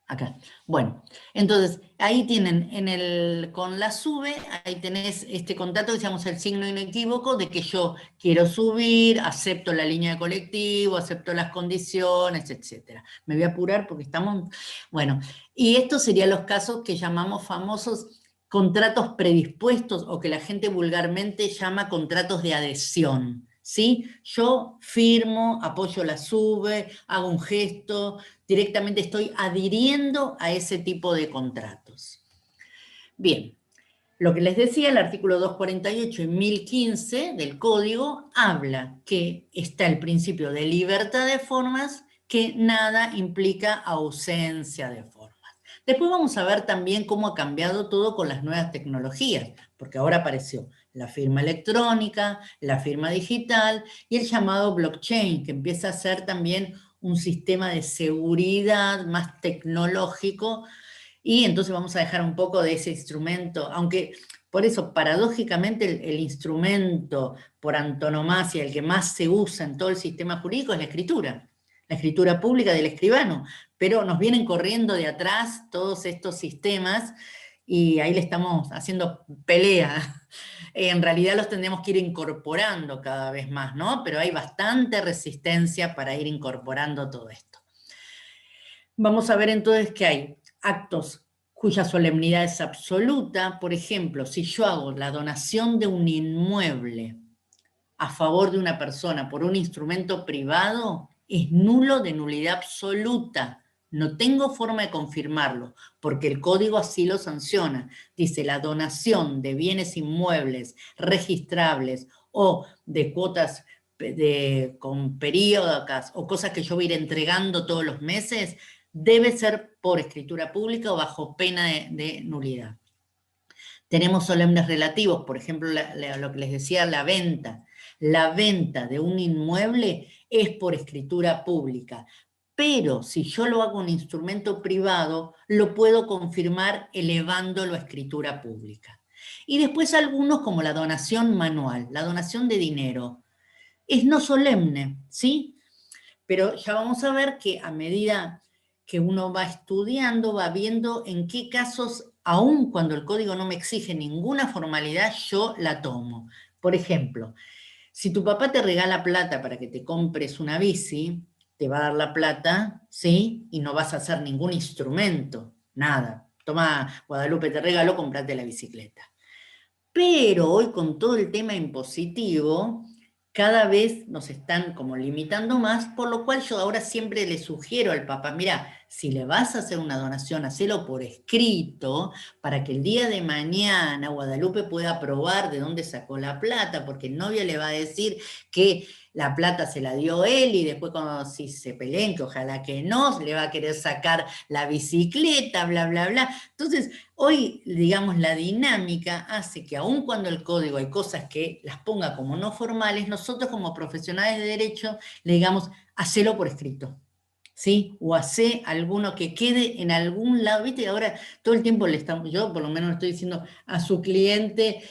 acá. Bueno, entonces ahí tienen con la SUBE, ahí tenés este contrato, decíamos el signo inequívoco de que yo quiero subir, acepto la línea de colectivo, acepto las condiciones, etc. Me voy a apurar porque estamos, bueno, y estos serían los casos que llamamos famosos contratos predispuestos o que la gente vulgarmente llama contratos de adhesión. ¿Sí? Yo firmo, apoyo la SUBE, hago un gesto, directamente estoy adhiriendo a ese tipo de contratos. Bien, lo que les decía, el artículo 248 y 1015 del Código habla que está el principio de libertad de formas, que nada implica ausencia de formas. Después vamos a ver también cómo ha cambiado todo con las nuevas tecnologías, porque ahora apareció la firma electrónica, la firma digital y el llamado blockchain, que empieza a ser también un sistema de seguridad más tecnológico, y entonces vamos a dejar un poco de ese instrumento, aunque por eso paradójicamente el instrumento por antonomasia, el que más se usa en todo el sistema jurídico es la escritura pública del escribano, pero nos vienen corriendo de atrás todos estos sistemas y ahí le estamos haciendo pelea. En realidad los tendremos que ir incorporando cada vez más, ¿no? Pero hay bastante resistencia para ir incorporando todo esto. Vamos a ver entonces que hay actos cuya solemnidad es absoluta. Por ejemplo, si yo hago la donación de un inmueble a favor de una persona por un instrumento privado, es nulo de nulidad absoluta. No tengo forma de confirmarlo, porque el código así lo sanciona. Dice, la donación de bienes inmuebles registrables o de cuotas con periódicas o cosas que yo voy a ir entregando todos los meses, debe ser por escritura pública o bajo pena de nulidad. Tenemos solemnes relativos, por ejemplo, lo que les decía, la venta. La venta de un inmueble es por escritura pública, Pero si yo lo hago en un instrumento privado, lo puedo confirmar elevándolo a escritura pública. Y después algunos como la donación manual, la donación de dinero. Es no solemne, ¿sí? Pero ya vamos a ver que a medida que uno va estudiando, va viendo en qué casos, aun cuando el código no me exige ninguna formalidad, yo la tomo. Por ejemplo, si tu papá te regala plata para que te compres una bici, te va a dar la plata, ¿sí? Y no vas a hacer ningún instrumento, nada. Toma, Guadalupe te regaló, comprate la bicicleta. Pero hoy con todo el tema impositivo, cada vez nos están como limitando más, por lo cual yo ahora siempre le sugiero al papá, mira, si le vas a hacer una donación, hacelo por escrito, para que el día de mañana Guadalupe pueda probar de dónde sacó la plata, porque el novio le va a decir que la plata se la dio él y después cuando si se peleen, que ojalá que no, le va a querer sacar la bicicleta, bla, bla, bla. Entonces, hoy, digamos, la dinámica hace que aun cuando el código hay cosas que las ponga como no formales, nosotros como profesionales de derecho le digamos, hacelo por escrito, ¿sí? O hace alguno que quede en algún lado, ¿viste? Ahora todo el tiempo le estamos, yo por lo menos le estoy diciendo a su cliente,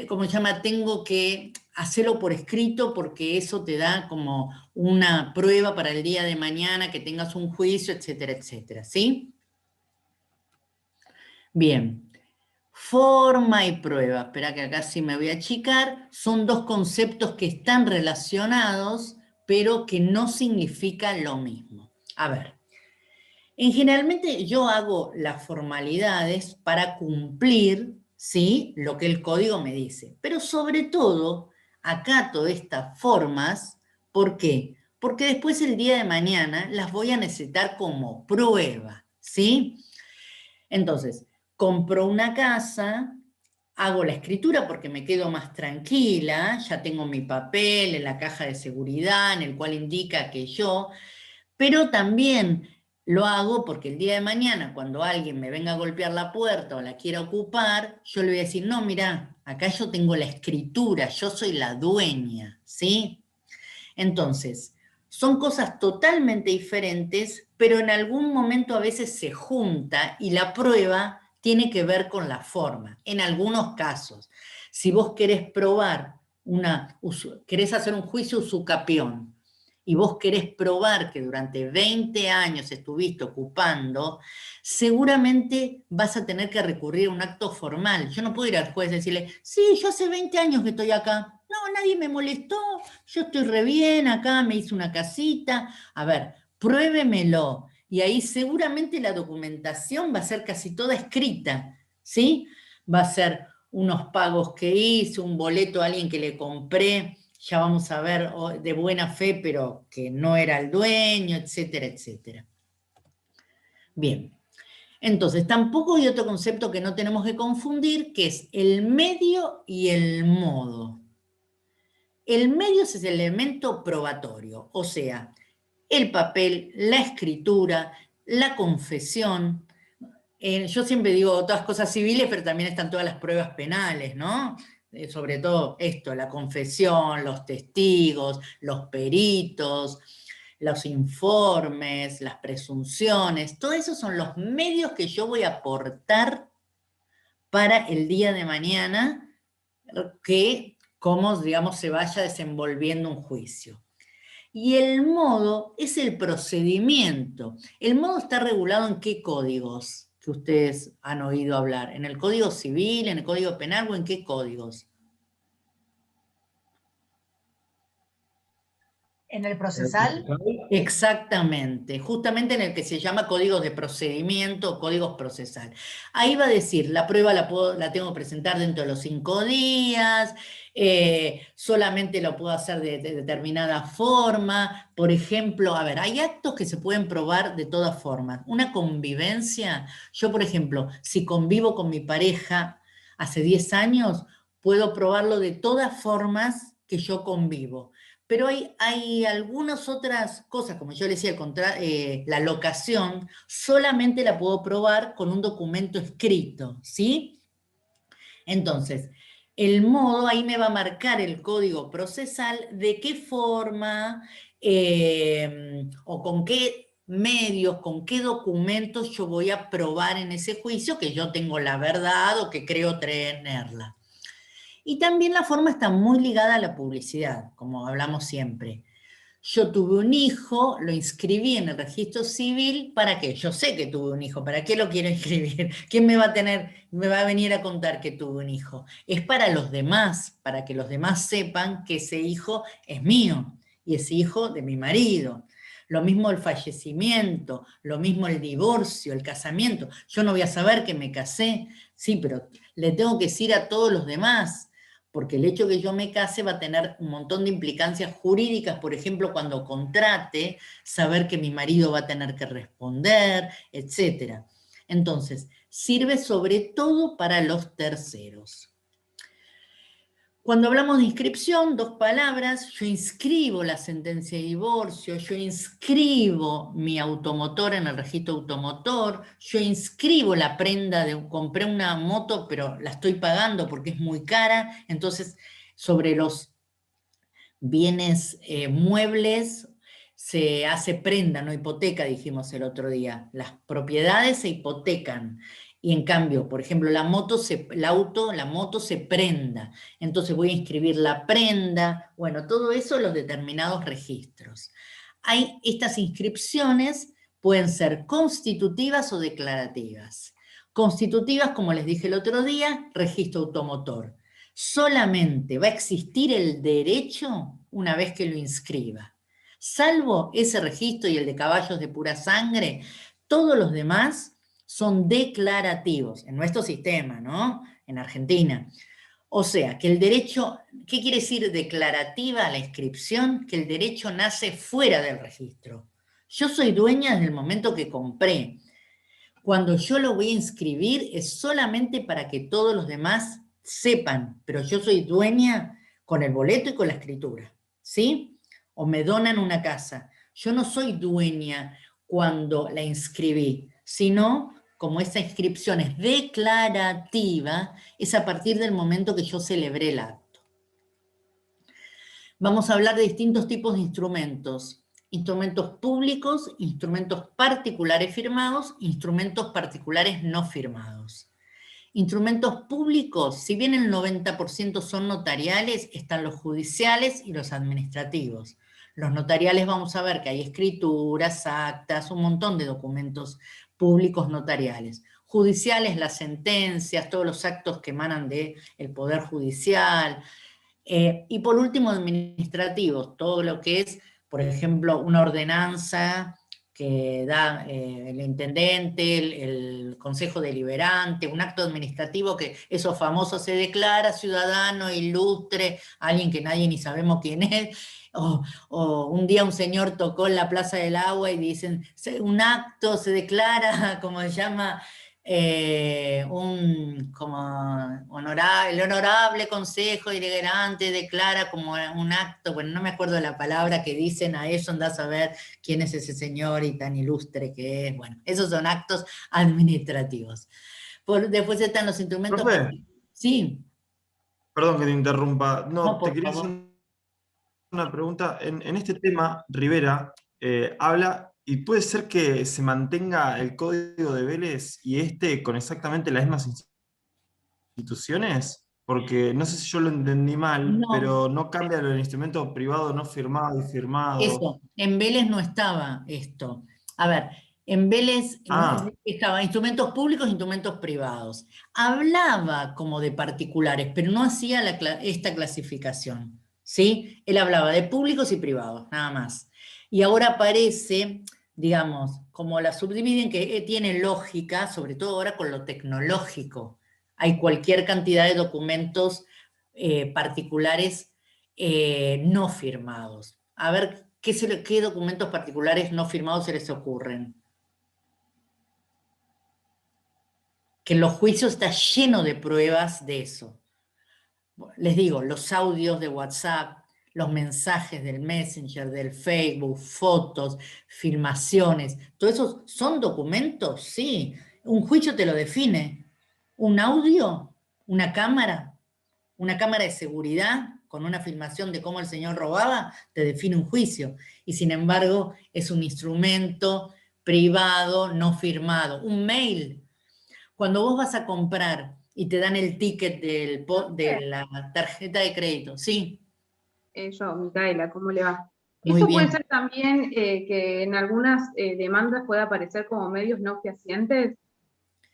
¿cómo se llama? Tengo que hacerlo por escrito porque eso te da como una prueba para el día de mañana, que tengas un juicio, etcétera, etcétera, ¿sí? Bien, forma y prueba, espera que acá sí me voy a achicar, son dos conceptos que están relacionados, pero que no significan lo mismo. A ver, generalmente yo hago las formalidades para cumplir, ¿sí?, lo que el código me dice, pero sobre todo acato estas formas, ¿por qué? Porque después el día de mañana las voy a necesitar como prueba, ¿sí? Entonces, compro una casa, hago la escritura porque me quedo más tranquila, ya tengo mi papel en la caja de seguridad en el cual indica que yo, pero también lo hago porque el día de mañana cuando alguien me venga a golpear la puerta o la quiera ocupar, yo le voy a decir, no, mirá, acá yo tengo la escritura, yo soy la dueña, ¿sí? Entonces, son cosas totalmente diferentes, pero en algún momento a veces se junta y la prueba tiene que ver con la forma. En algunos casos, si vos querés probar querés hacer un juicio usucapión y vos querés probar que durante 20 años estuviste ocupando, seguramente vas a tener que recurrir a un acto formal. Yo no puedo ir al juez y decirle, sí, yo hace 20 años que estoy acá. No, nadie me molestó, yo estoy re bien acá, me hice una casita. A ver, pruébemelo. Y ahí seguramente la documentación va a ser casi toda escrita, ¿sí? Va a ser unos pagos que hice, un boleto a alguien que le compré, ya vamos a ver, de buena fe, pero que no era el dueño, etcétera, etcétera. Bien. Entonces, tampoco hay otro concepto que no tenemos que confundir, que es el medio y el modo. El medio es el elemento probatorio, o sea, el papel, la escritura, la confesión. Yo siempre digo todas cosas civiles, pero también están todas las pruebas penales, ¿no? Sobre todo esto, la confesión, los testigos, los peritos, los informes, las presunciones, todo eso son los medios que yo voy a aportar para el día de mañana que, como digamos, se vaya desenvolviendo un juicio. Y el modo es el procedimiento. El modo está regulado en qué códigos que ustedes han oído hablar, en el Código Civil, en el Código Penal o en qué códigos. ¿En el procesal? Exactamente, justamente en el que se llama códigos de procedimiento o códigos procesal. Ahí va a decir, la prueba la tengo que presentar dentro de los 5 días, solamente lo puedo hacer de determinada forma. Por ejemplo, a ver, hay actos que se pueden probar de todas formas. Una convivencia, yo por ejemplo, si convivo con mi pareja hace 10 años, puedo probarlo de todas formas que yo convivo. Pero hay algunas otras cosas, como yo le decía, la locación, solamente la puedo probar con un documento escrito, ¿sí? Entonces, el modo, ahí me va a marcar el código procesal de qué forma o con qué medios, con qué documentos yo voy a probar en ese juicio que yo tengo la verdad o que creo tenerla. Y también la forma está muy ligada a la publicidad, como hablamos siempre. Yo tuve un hijo, lo inscribí en el registro civil, ¿para qué? Yo sé que tuve un hijo, ¿para qué lo quiero inscribir? ¿Quién me va a venir a contar que tuve un hijo? Es para los demás, para que los demás sepan que ese hijo es mío y ese hijo de mi marido. Lo mismo el fallecimiento, lo mismo el divorcio, el casamiento. Yo no voy a saber que me casé, sí, pero le tengo que decir a todos los demás, porque el hecho que yo me case va a tener un montón de implicancias jurídicas, por ejemplo, cuando contrate, saber que mi marido va a tener que responder, etc. Entonces, sirve sobre todo para los terceros. Cuando hablamos de inscripción, 2 palabras, yo inscribo la sentencia de divorcio, yo inscribo mi automotor en el registro automotor, yo inscribo la prenda compré una moto, pero la estoy pagando porque es muy cara, entonces sobre los bienes muebles se hace prenda, no hipoteca, dijimos el otro día. Las propiedades se hipotecan. Y en cambio, por ejemplo, la moto se prenda. Entonces voy a inscribir la prenda. Bueno, todo eso los determinados registros. Estas inscripciones pueden ser constitutivas o declarativas. Constitutivas, como les dije el otro día, registro automotor. Solamente va a existir el derecho una vez que lo inscriba. Salvo ese registro y el de caballos de pura sangre, todos los demás son declarativos, en nuestro sistema, ¿no? En Argentina. O sea, que el derecho, ¿qué quiere decir declarativa la inscripción? Que el derecho nace fuera del registro. Yo soy dueña desde el momento que compré. Cuando yo lo voy a inscribir es solamente para que todos los demás sepan, pero yo soy dueña con el boleto y con la escritura, ¿sí? O me donan una casa. Yo no soy dueña cuando la inscribí, sino como esa inscripción es declarativa, es a partir del momento que yo celebré el acto. Vamos a hablar de distintos tipos de instrumentos. Instrumentos públicos, instrumentos particulares firmados, instrumentos particulares no firmados. Instrumentos públicos, si bien el 90% son notariales, están los judiciales y los administrativos. Los notariales vamos a ver que hay escrituras, actas, un montón de documentos públicos notariales. Judiciales, las sentencias, todos los actos que emanan del Poder Judicial. Y por último, administrativos, todo lo que es, por ejemplo, una ordenanza que da el intendente, el consejo deliberante, un acto administrativo que eso famoso se declara ciudadano ilustre, alguien que nadie ni sabemos quién es, o un día un señor tocó en la Plaza del Agua y dicen, un acto se declara, como se llama, el honorable Consejo Deliberante declara como un acto, bueno, no me acuerdo de la palabra que dicen a eso, anda a saber quién es ese señor y tan ilustre que es. Bueno, esos son actos administrativos. Después están los instrumentos... Profe, Sí. perdón que te interrumpa. No, por te quería favor. hacer una pregunta. En este tema, Rivera habla, y puede ser que se mantenga el código de Vélez y con exactamente las mismas instituciones, porque no sé si yo lo entendí mal, No. pero no cambia lo del instrumento privado no firmado y firmado. Eso, en Vélez no estaba esto. A ver, en Vélez estaba instrumentos públicos, instrumentos privados. Hablaba como de particulares, pero no hacía esta clasificación, ¿sí? Él hablaba de públicos y privados, nada más. Y ahora aparece, digamos, como la subdividen, que tiene lógica, sobre todo ahora con lo tecnológico. Hay cualquier cantidad de documentos particulares no firmados. A ver, ¿qué documentos particulares no firmados se les ocurren? Que en los juicios está lleno de pruebas de eso. Les digo, los audios de WhatsApp, los mensajes del Messenger, del Facebook, fotos, filmaciones, ¿todo eso son documentos? Sí. Un juicio te lo define. Un audio, una cámara, una cámara de seguridad con una filmación de cómo el señor robaba, te define un juicio. Y sin embargo, es un instrumento privado, no firmado. Un mail. Cuando vos vas a comprar y te dan el ticket de la tarjeta de crédito, sí. Yo, Micaela, ¿cómo le va? Muy Eso puede bien. ser también que en algunas demandas pueda aparecer como medios no fehacientes,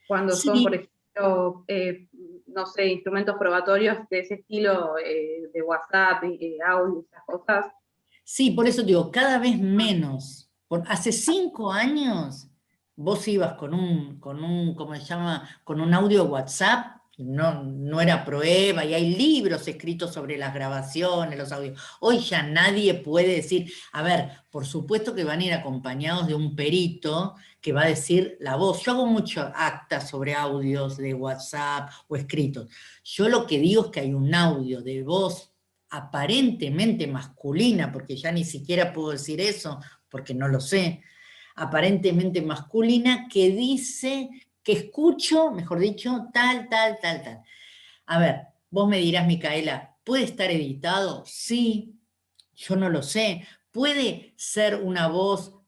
cuando son, Sí. por ejemplo, no sé, instrumentos probatorios de ese estilo, de WhatsApp, audio, esas cosas. Sí, por eso digo, cada vez menos. Hace 5 años vos ibas con un, ¿cómo se llama? Con un audio WhatsApp, no era prueba, y hay libros escritos sobre las grabaciones, los audios. Hoy ya nadie puede decir, a ver, por supuesto que van a ir acompañados de un perito que va a decir la voz. Yo hago mucho actas sobre audios de WhatsApp o escritos. Yo lo que digo es que hay un audio de voz aparentemente masculina, porque ya ni siquiera puedo decir eso, porque no lo sé, aparentemente masculina, que dice, que escucho, mejor dicho, tal. A ver, vos me dirás, Micaela, ¿puede estar editado? Sí, yo no lo sé. ¿Puede ser una voz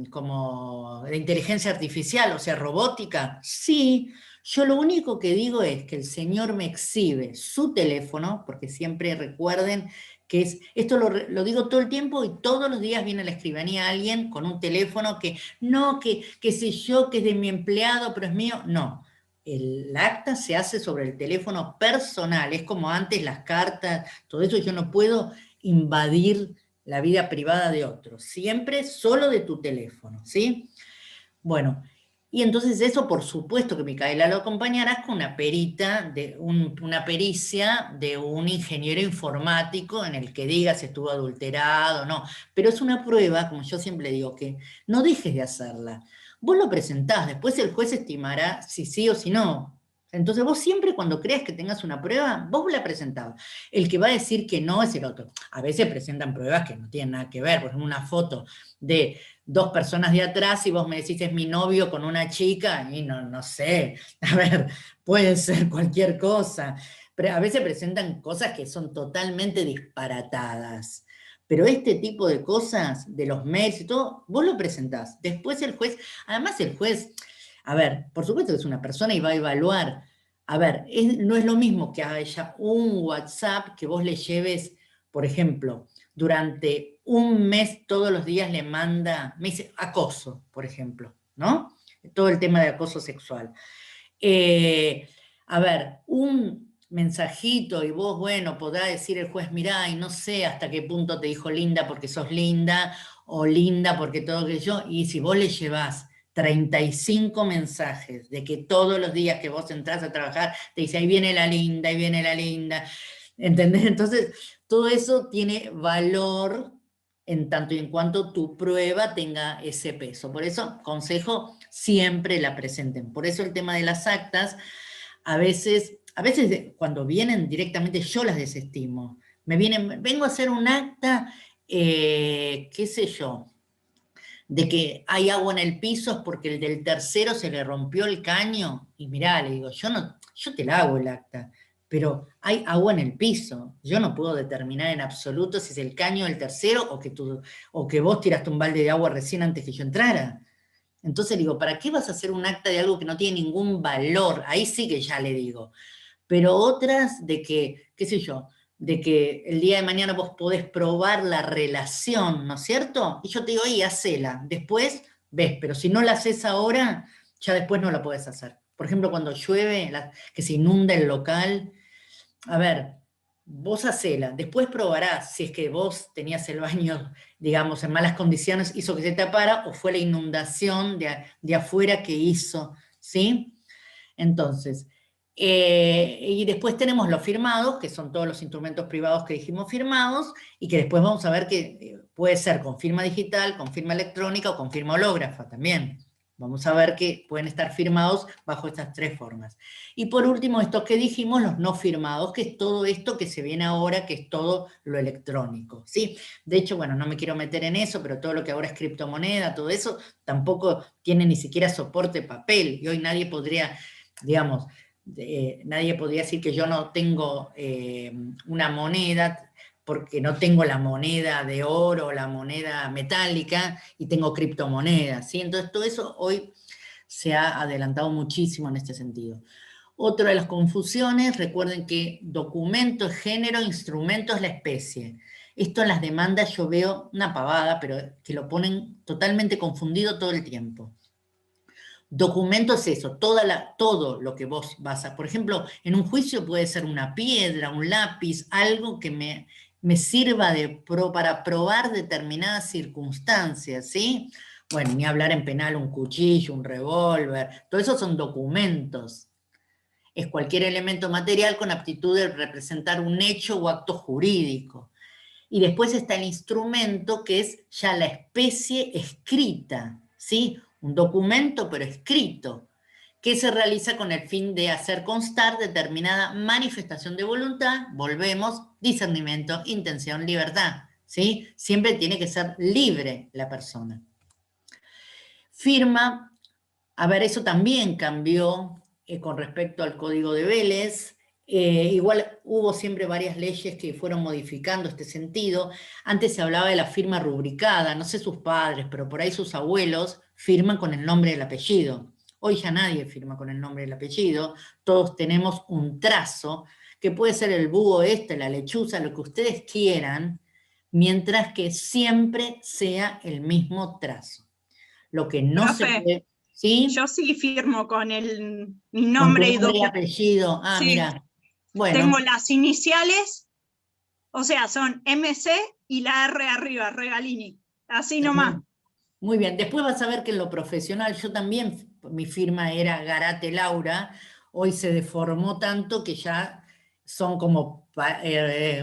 como de inteligencia artificial, o sea, robótica? Sí. Yo lo único que digo es que el señor me exhibe su teléfono, porque siempre recuerden que esto lo digo todo el tiempo y todos los días viene a la escribanía alguien con un teléfono que no, que sé yo, que es de mi empleado, pero es mío. No. El acta se hace sobre el teléfono personal, es como antes las cartas, todo eso. Yo no puedo invadir la vida privada de otros, siempre solo de tu teléfono, ¿sí? Bueno, y entonces eso por supuesto que Micaela lo acompañarás con una perita, una pericia de un ingeniero informático en el que diga si estuvo adulterado o no, pero es una prueba, como yo siempre digo, que no dejes de hacerla. Vos lo presentás, después el juez estimará si sí o si no. Entonces vos siempre cuando creas que tengas una prueba, vos la presentás. El que va a decir que no es el otro. A veces presentan pruebas que no tienen nada que ver, por ejemplo una foto de 2 personas de atrás y vos me decís es mi novio con una chica, y no sé, a ver, puede ser cualquier cosa. Pero a veces presentan cosas que son totalmente disparatadas. Pero este tipo de cosas, de los mails y todo, vos lo presentás. Después el juez, además el juez, a ver, por supuesto que es una persona y va a evaluar. A ver, no es lo mismo que haya un WhatsApp que vos le lleves, por ejemplo, durante un mes todos los días le manda, me dice acoso, por ejemplo, ¿no? Todo el tema de acoso sexual. A ver, un mensajito y vos, bueno, podrá decir el juez, mirá, y no sé hasta qué punto te dijo linda porque sos linda, o linda porque todo que yo, y si vos le llevás 35 mensajes de que todos los días que vos entrás a trabajar te dice, ahí viene la linda, ¿entendés? Entonces, todo eso tiene valor en tanto y en cuanto tu prueba tenga ese peso. Por eso, consejo, siempre la presenten. Por eso el tema de las actas, a veces cuando vienen directamente yo las desestimo. Vengo a hacer un acta, qué sé yo, de que hay agua en el piso es porque el del tercero se le rompió el caño, y mirá, le digo, yo te la hago el acta, pero hay agua en el piso, yo no puedo determinar en absoluto si es el caño del tercero o que vos tiraste un balde de agua recién antes que yo entrara. Entonces digo, ¿para qué vas a hacer un acta de algo que no tiene ningún valor? Ahí sí que ya le digo. Pero otras de que, qué sé yo, de que el día de mañana vos podés probar la relación, ¿no es cierto? Y yo te digo, oye, hacela. Después ves, pero si no la haces ahora, ya después no la podés hacer. Por ejemplo, cuando llueve, que se inunda el local, a ver, vos hacela. Después probarás si es que vos tenías el baño, digamos, en malas condiciones, hizo que se tapara, o fue la inundación de afuera que hizo, ¿sí? Entonces, y después tenemos los firmados, que son todos los instrumentos privados que dijimos firmados, y que después vamos a ver que puede ser con firma digital, con firma electrónica o con firma hológrafa también. Vamos a ver que pueden estar firmados bajo estas 3 formas. Y por último, estos que dijimos, los no firmados, que es todo esto que se viene ahora, que es todo lo electrónico, ¿sí? De hecho, bueno, no me quiero meter en eso, pero todo lo que ahora es criptomoneda, todo eso, tampoco tiene ni siquiera soporte papel, y hoy nadie podría, digamos, nadie podría decir que yo no tengo una moneda, porque no tengo la moneda de oro, la moneda metálica, y tengo criptomonedas, ¿sí? Entonces todo eso hoy se ha adelantado muchísimo en este sentido. Otra de las confusiones, recuerden que documento es género, instrumento es la especie. Esto en las demandas yo veo una pavada, pero que lo ponen totalmente confundido todo el tiempo. Documento es eso, todo lo que vos vas a... Por ejemplo, en un juicio puede ser una piedra, un lápiz, algo que me sirva para probar determinadas circunstancias, ¿sí? Bueno, ni hablar en penal, un cuchillo, un revólver, todo eso son documentos. Es cualquier elemento material con aptitud de representar un hecho o acto jurídico. Y después está el instrumento, que es ya la especie escrita, ¿sí? Un documento, pero escrito, que se realiza con el fin de hacer constar determinada manifestación de voluntad, volvemos, discernimiento, intención, libertad, ¿sí? Siempre tiene que ser libre la persona. Firma, a ver, eso también cambió con respecto al Código de Vélez. Igual hubo siempre varias leyes que fueron modificando este sentido. Antes se hablaba de la firma rubricada, no sé sus padres, pero por ahí sus abuelos firman con el nombre y el apellido. Hoy ya nadie firma con el nombre y el apellido, todos tenemos un trazo, que puede ser el búho la lechuza, lo que ustedes quieran, mientras que siempre sea el mismo trazo. Lo que no Profe, se puede... ¿Sí? Yo sí firmo con mi Con nombre tu y nombre y apellido. Ah, Sí. mira. Bueno. Tengo las iniciales, o sea, son MC y la R arriba, Regalini. Así nomás. Muy bien. Después vas a ver que en lo profesional, yo también, mi firma era Garate Laura, hoy se deformó tanto que ya son como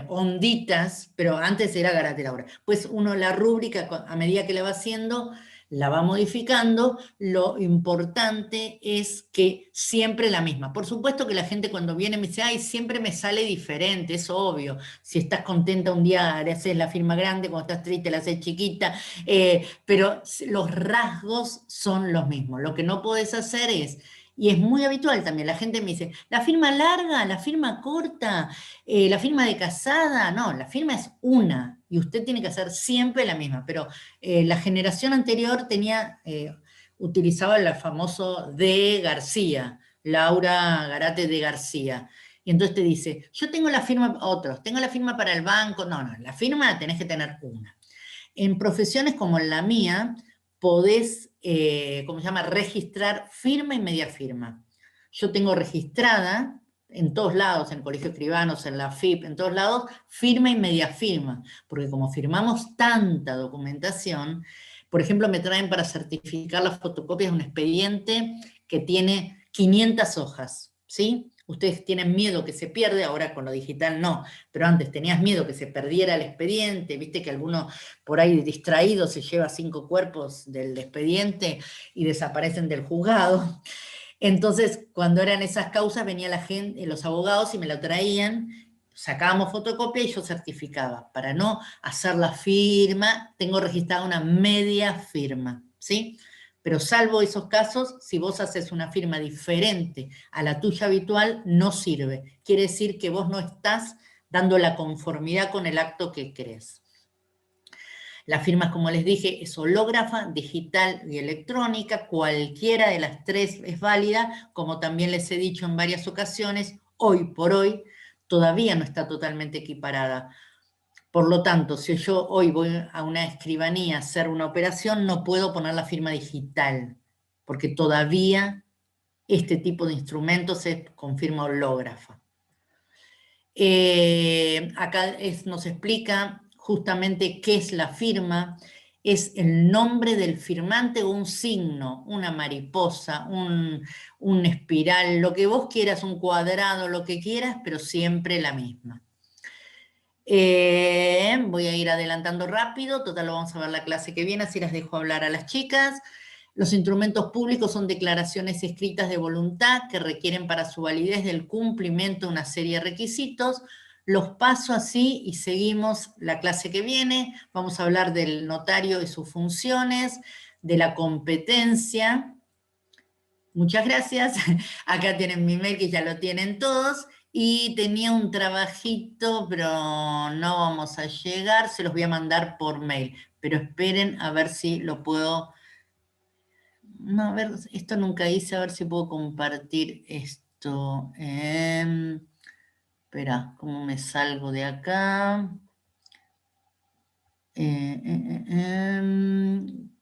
onditas, pero antes era Garate Laura. Pues uno la rúbrica, a medida que la va haciendo, la va modificando, lo importante es que siempre la misma. Por supuesto que la gente cuando viene me dice, ay, siempre me sale diferente, es obvio. Si estás contenta un día le haces la firma grande, cuando estás triste la haces chiquita, pero los rasgos son los mismos. Lo que no podés hacer es, y es muy habitual también, la gente me dice, la firma larga, la firma corta, la firma de casada, no, la firma es una, y usted tiene que hacer siempre la misma, pero la generación anterior utilizaba el famoso de García, Laura Garate de García, y entonces te dice, yo tengo la firma, otros, tengo la firma para el banco, no, la firma tenés que tener una. En profesiones como la mía, podés, ¿cómo se llama?, registrar firma y media firma. Yo tengo registrada en todos lados, en el Colegio de Escribanos, en la FIP, en todos lados, firma y media firma, porque como firmamos tanta documentación, por ejemplo, me traen para certificar las fotocopias de un expediente que tiene 500 hojas, ¿sí? Ustedes tienen miedo que se pierde, ahora con lo digital no, pero antes tenías miedo que se perdiera el expediente, viste que alguno por ahí distraído se lleva 5 cuerpos del expediente y desaparecen del juzgado. Entonces, cuando eran esas causas, venía la gente, los abogados y me lo traían, sacábamos fotocopia y yo certificaba. Para no hacer la firma, tengo registrada una media firma, ¿sí? Pero salvo esos casos, si vos haces una firma diferente a la tuya habitual, no sirve. Quiere decir que vos no estás dando la conformidad con el acto que querés. La firma, como les dije, es hológrafa, digital y electrónica. Cualquiera de las tres es válida. Como también les he dicho en varias ocasiones, hoy por hoy todavía no está totalmente equiparada. Por lo tanto, si yo hoy voy a una escribanía a hacer una operación, no puedo poner la firma digital, porque todavía este tipo de instrumentos es con firma hológrafa. Acá nos explica justamente qué es la firma. Es el nombre del firmante o un signo, una mariposa, un espiral, lo que vos quieras, un cuadrado, lo que quieras, pero siempre la misma. Voy a ir adelantando rápido, total lo vamos a ver la clase que viene, así las dejo hablar a las chicas. Los instrumentos públicos son declaraciones escritas de voluntad que requieren para su validez del cumplimiento de una serie de requisitos. Los paso así y seguimos la clase que viene. Vamos a hablar del notario y sus funciones, de la competencia, Muchas gracias. Acá tienen mi mail, que ya lo tienen todos. Y tenía un trabajito, pero no vamos a llegar. Se los voy a mandar por mail. Pero esperen a ver si lo puedo... No, a ver, esto nunca hice. A ver si puedo compartir esto. Espera, ¿cómo me salgo de acá?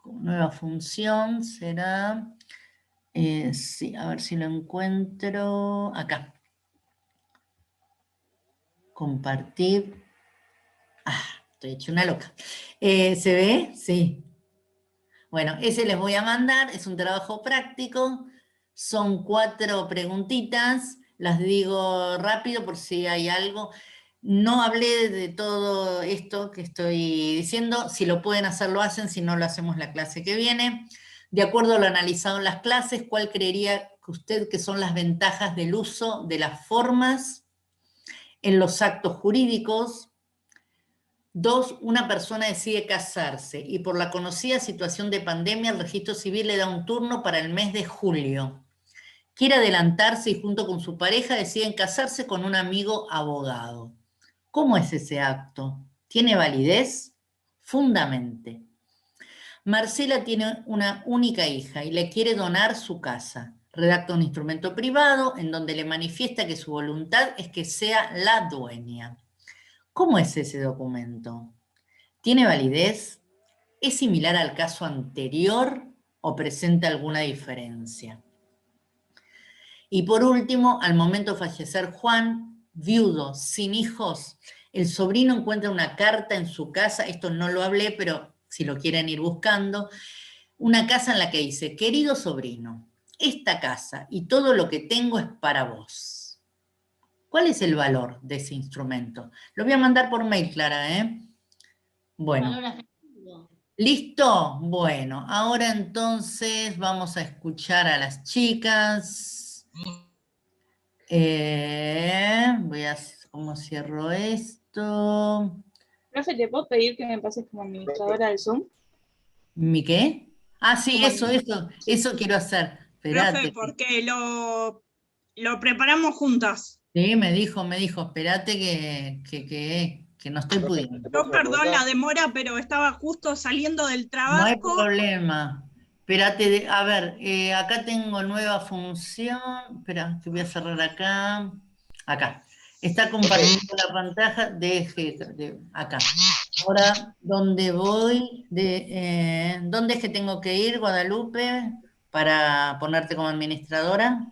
Nueva función será... sí, a ver si lo encuentro. Acá. Compartir. Ah, estoy hecho una loca. ¿Se ve? Sí. Bueno, ese les voy a mandar. Es un trabajo práctico. Son 4 preguntitas. Las digo rápido por si hay algo. No hablé de todo esto que estoy diciendo. Si lo pueden hacer, lo hacen. Si no, lo hacemos la clase que viene. De acuerdo a lo analizado en las clases, ¿cuál creería usted que son las ventajas del uso de las formas en los actos jurídicos? 2, una persona decide casarse y por la conocida situación de pandemia el registro civil le da un turno para el mes de julio. Quiere adelantarse y junto con su pareja deciden casarse con un amigo abogado. ¿Cómo es ese acto? ¿Tiene validez? Fundamente. Marcela tiene una única hija y le quiere donar su casa. Redacta un instrumento privado en donde le manifiesta que su voluntad es que sea la dueña. ¿Cómo es ese documento? ¿Tiene validez? ¿Es similar al caso anterior o presenta alguna diferencia? Y por último, al momento de fallecer Juan, viudo, sin hijos, el sobrino encuentra una carta en su casa, esto no lo hablé, pero si lo quieren ir buscando, una casa en la que dice: querido sobrino, esta casa y todo lo que tengo es para vos. ¿Cuál es el valor de ese instrumento? Lo voy a mandar por mail, Clara, ¿eh? Bueno. ¿Listo? Bueno, ahora entonces vamos a escuchar a las chicas. Voy a... ¿Cómo cierro esto? Profe, ¿te puedo pedir que me pases como administradora del Zoom? ¿Mi qué? Ah, sí, Como eso quiero hacer. Profe, Esperate. porque lo preparamos juntas. Sí, me dijo, esperate que no estoy pudiendo. No, perdón la demora, pero estaba justo saliendo del No hay trabajo. problema. Espérate, a ver, acá tengo nueva función. Espera, que voy a cerrar acá. Acá. Está compartiendo la pantalla de acá. Ahora, ¿dónde voy? ¿Dónde es que tengo que ir, Guadalupe, para ponerte como administradora?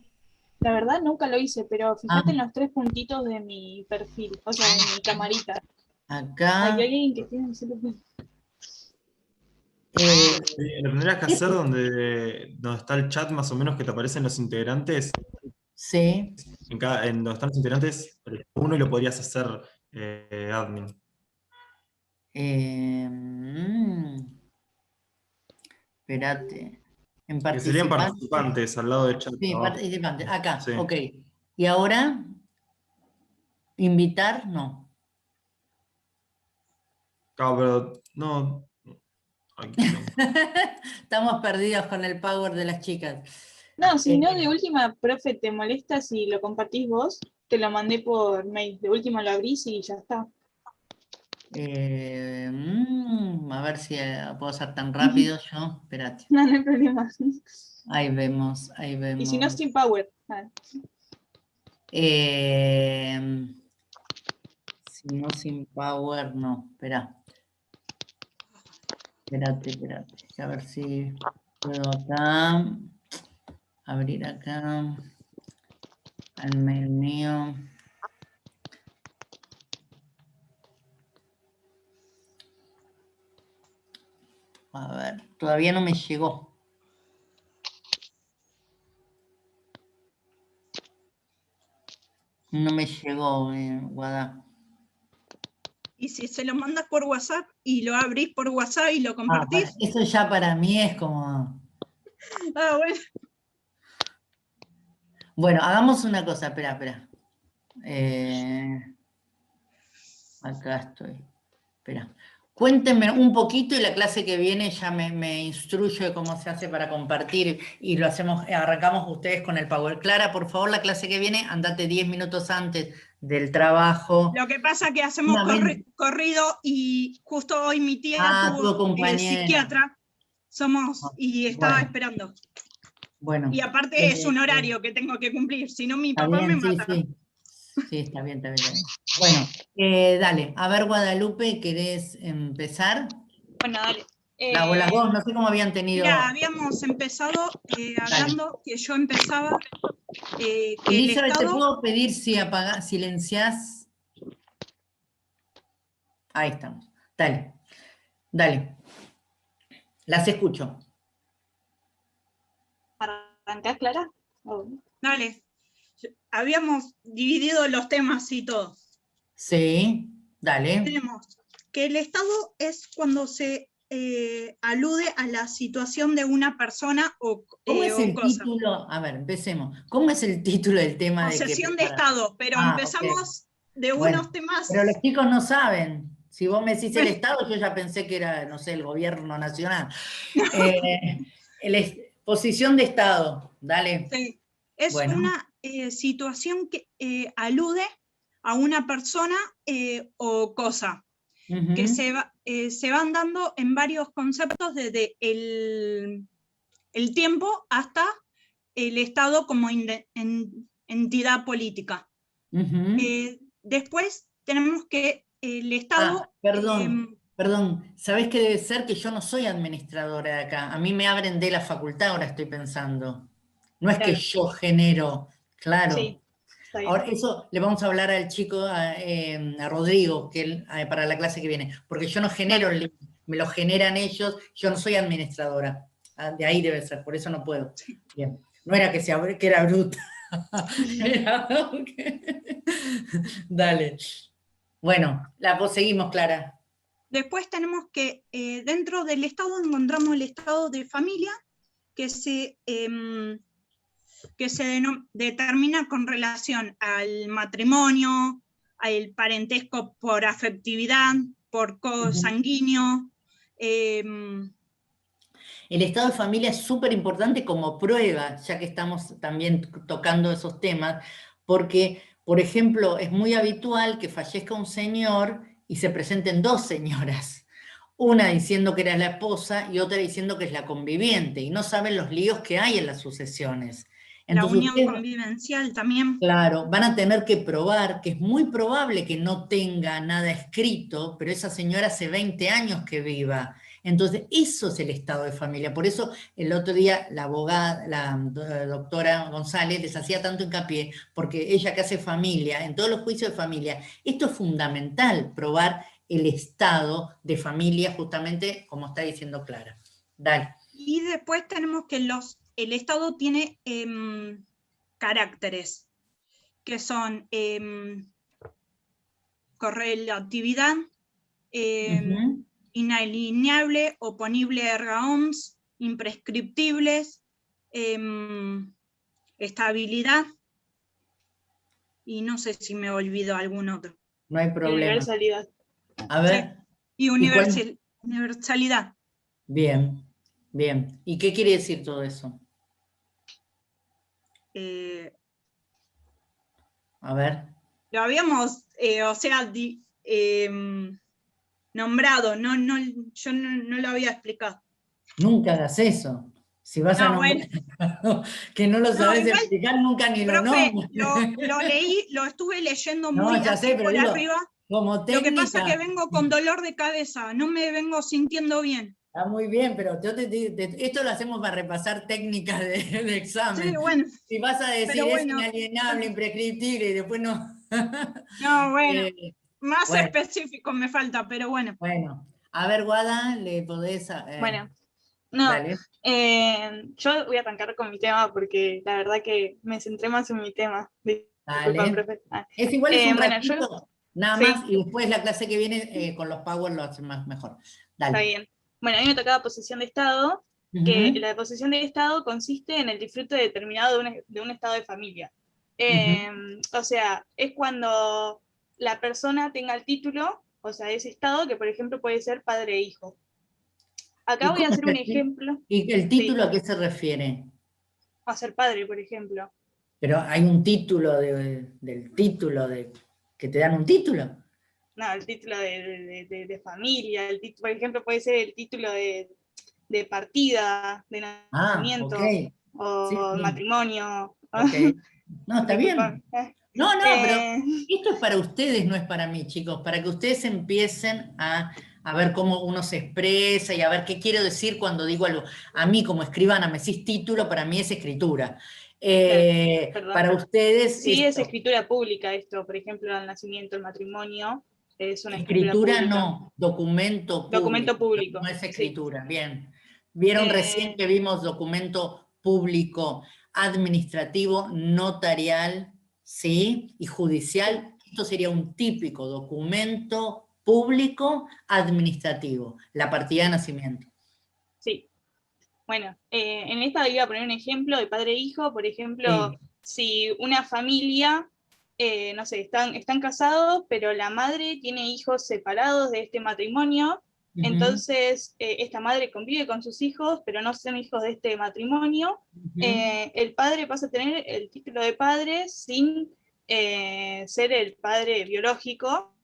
La verdad nunca lo hice, pero fíjate en los 3 puntitos de mi perfil, o sea, de mi camarita. Acá. Hay alguien que tiene ese perfil. Lo tendrías que hacer donde está el chat más o menos que te aparecen los integrantes. Sí. En donde están los integrantes, uno y lo podrías hacer admin. Espérate. En Que serían participantes. participantes al lado del chat. Sí, abajo. participantes. Acá, Sí. ok. ¿Y ahora? ¿Invitar? No. Claro, pero no. Aquí no. Estamos perdidos con el power de las chicas. No, si no, de última, profe, ¿te molesta si lo compartís vos? Te lo mandé por mail. De última lo abrís y ya está. A ver si puedo ser tan rápido yo. Espérate. No, no hay problema. Ahí vemos, ahí vemos. Y si no, sin power. Ah. Si no, sin power, no. Espera. Espérate. A ver si puedo acá. Abrir acá. Al mail mío. A ver, todavía no me llegó. No me llegó, Guadá. Y si se lo mandas por WhatsApp y lo abrís por WhatsApp y lo compartís. Eso ya para mí es como... Bueno. Bueno, hagamos una cosa, espera. Acá estoy. Espera. Cuéntenme un poquito y la clase que viene ya me instruye de cómo se hace para compartir y lo hacemos, arrancamos ustedes con el Power. Clara, por favor, la clase que viene, andate 10 minutos antes del trabajo. Lo que pasa es que hacemos corrido y justo hoy mi tía tuvo compañera. Psiquiatra, y estaba esperando. Bueno. Y aparte es un horario que tengo que cumplir, si no mi papá me mata. Sí, está bien. Bueno, dale, a ver Guadalupe, ¿querés empezar? Bueno, dale. O las dos, no sé cómo habían tenido... Ya, habíamos empezado hablando que yo empezaba... que Elizabeth, Estado... ¿te puedo pedir si silenciás? Ahí estamos. Dale. Las escucho. ¿Arrancás, Clara? Dale. Habíamos dividido los temas y todo. Sí, dale. Tenemos que el Estado es cuando se alude a la situación de una persona o cosa. ¿Cómo es el título? A ver, empecemos. ¿Cómo es el título del tema? Posesión de Estado, pero empezamos de unos temas... Pero los chicos no saben. Si vos me decís el Estado, yo ya pensé que era, no sé, el gobierno nacional. Posición de Estado, dale. Sí. Es una situación que alude a una persona o cosa, que se van dando en varios conceptos desde el tiempo hasta el Estado como entidad política. Después tenemos que el Estado... Perdón, ¿sabés qué debe ser? Que yo no soy administradora de acá. A mí me abren de la facultad, ahora estoy pensando. No es que yo genero, claro. Sí, está bien. Ahora, eso le vamos a hablar al chico, a Rodrigo, que para la clase que viene, porque yo no genero el link, me lo generan ellos, yo no soy administradora. De ahí debe ser, por eso no puedo. Bien. No era que era bruta. Dale. Bueno, seguimos, Clara. Después tenemos que dentro del Estado encontramos el Estado de familia, que se determina con relación al matrimonio, al parentesco por afectividad, por consanguíneo. El estado de familia es súper importante como prueba, ya que estamos también tocando esos temas, porque, por ejemplo, es muy habitual que fallezca un señor y se presenten dos señoras, una diciendo que era la esposa y otra diciendo que es la conviviente, y no saben los líos que hay en las sucesiones. Entonces, la unión convivencial también. Claro, van a tener que probar que es muy probable que no tenga nada escrito, pero esa señora hace 20 años que viva. Entonces, eso es el estado de familia. Por eso, el otro día, la abogada, la doctora González, les hacía tanto hincapié, porque ella que hace familia, en todos los juicios de familia, esto es fundamental, probar el estado de familia, justamente como está diciendo Clara. Dale. Y después tenemos que el Estado tiene caracteres, que son correlatividad, inalienable, oponible erga omnes, imprescriptibles, estabilidad, y no sé si me olvido algún otro. No hay problema. Universalidad. A ver. Sí. Y universalidad. Bien. ¿Y qué quiere decir todo eso? A ver. Lo habíamos, nombrado, yo no lo había explicado. Nunca hagas eso. Si vas a nombrar que no lo sabes explicar, nunca ni lo nombres. Lo leí, lo estuve leyendo muy ya sé, pero digo, arriba. Como técnica, lo que pasa es que vengo con dolor de cabeza, no me vengo sintiendo bien. Está muy bien, pero esto lo hacemos para repasar técnicas de examen. Sí, bueno. Si vas a decir es inalienable, imprescriptible y después no... No, bueno, más específico me falta, pero bueno. Bueno, a ver, Guada, ¿le podés...? Bueno, no, dale. Yo voy a arrancar con mi tema porque la verdad que me centré más en mi tema. Dale. Es igual, es un ratito, yo, nada más, y después la clase que viene con los Power lo hacen mejor. Dale. Está bien. Bueno, a mí me tocaba posesión de Estado, que la posesión de Estado consiste en el disfrute determinado de un estado de familia. O sea, es cuando la persona tenga el título O sea, ese estado que, por ejemplo, puede ser padre e hijo. Acá voy a hacer un ejemplo. ¿Y el título a qué se refiere? A ser padre, por ejemplo. Pero hay un título del título, que te dan un título. No, el título de familia, por ejemplo, puede ser el título de partida, de nacimiento, ok. o Sí, sí. matrimonio. Ok. No, está Disculpa. bien. No, pero esto es para ustedes, no es para mí, chicos, para que ustedes empiecen a ver cómo uno se expresa y a ver qué quiero decir cuando digo algo. A mí como escribana me decís título, para mí es escritura. Perdón. Para ustedes... Sí, es esto, escritura pública esto, por ejemplo, el nacimiento, el matrimonio, es una escritura pública. no, documento público. Documento público. No es Sí. escritura, bien. Vieron recién que vimos documento público, administrativo, notarial, ¿sí? Y judicial. Esto sería un típico documento público administrativo, la partida de nacimiento. Sí. Bueno, en esta iba a poner un ejemplo de padre e hijo, por ejemplo, Sí. si una familia, no sé, están casados, pero la madre tiene hijos separados de este matrimonio, Ujú, entonces esta madre convive con sus hijos, pero no son hijos de este matrimonio, ujú. el padre pasa a tener el título de padre sin ser el padre biológico,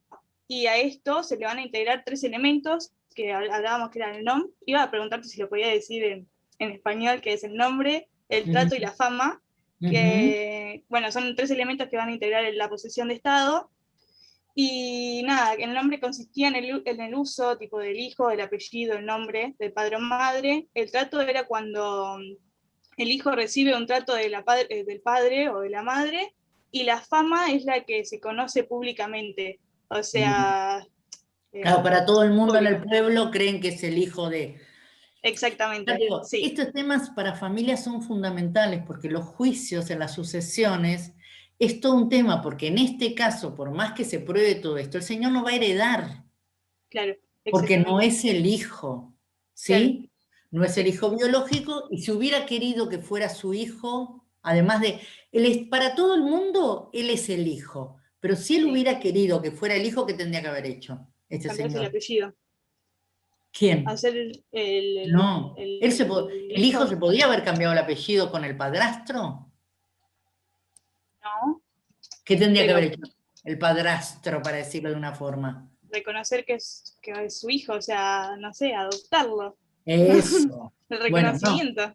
y a esto se le van a integrar 3 elementos que hablábamos que eran el nombre. Iba a preguntarte si lo podía decir en español, que es el nombre, el trato y la fama, que, bueno, son 3 elementos que van a integrar en la posesión de Estado. Y nada, el nombre consistía en el uso tipo del hijo, del apellido, el nombre, del padre o madre. El trato era cuando el hijo recibe un trato del padre o de la madre, y la fama es la que se conoce públicamente. O sea... Claro, para todo el mundo público. en el pueblo creen que es el hijo de... Exactamente, Digo, sí. estos temas para familias son fundamentales porque los juicios en las sucesiones es todo un tema, porque en este caso, por más que se pruebe todo esto, el señor no va a heredar, Claro, porque no es el hijo, ¿sí? Claro. No es el hijo biológico, y si hubiera querido que fuera su hijo, además de, para todo el mundo, él es el hijo, pero si él hubiera querido que fuera el hijo, ¿qué tendría que haber hecho este Cambiarse señor? el apellido. ¿Quién? Hacer No, ¿el hijo se podía haber cambiado el apellido con el padrastro? No. ¿Qué tendría que haber hecho el padrastro, para decirlo de una forma? Reconocer que es su hijo, o sea, no sé, adoptarlo. Eso. El reconocimiento.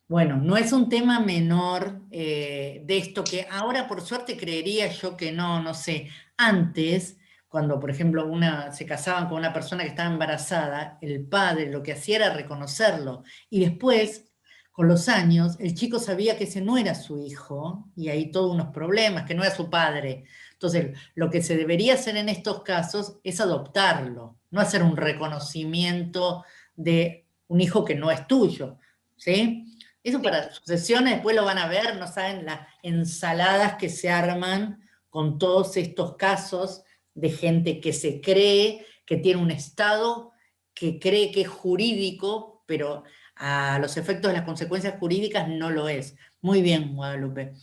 Bueno, no es un tema menor de esto que ahora por suerte creería yo que no sé. Antes, cuando por ejemplo se casaban con una persona que estaba embarazada, el padre lo que hacía era reconocerlo. Y después, con los años, el chico sabía que ese no era su hijo, y ahí todos unos problemas, que no era su padre. Entonces, lo que se debería hacer en estos casos es adoptarlo, no hacer un reconocimiento de un hijo que no es tuyo, ¿sí? Eso para sucesiones, después lo van a ver, no saben las ensaladas que se arman con todos estos casos de gente que se cree que tiene un estado, que cree que es jurídico, pero a los efectos de las consecuencias jurídicas no lo es. Muy bien, Guadalupe.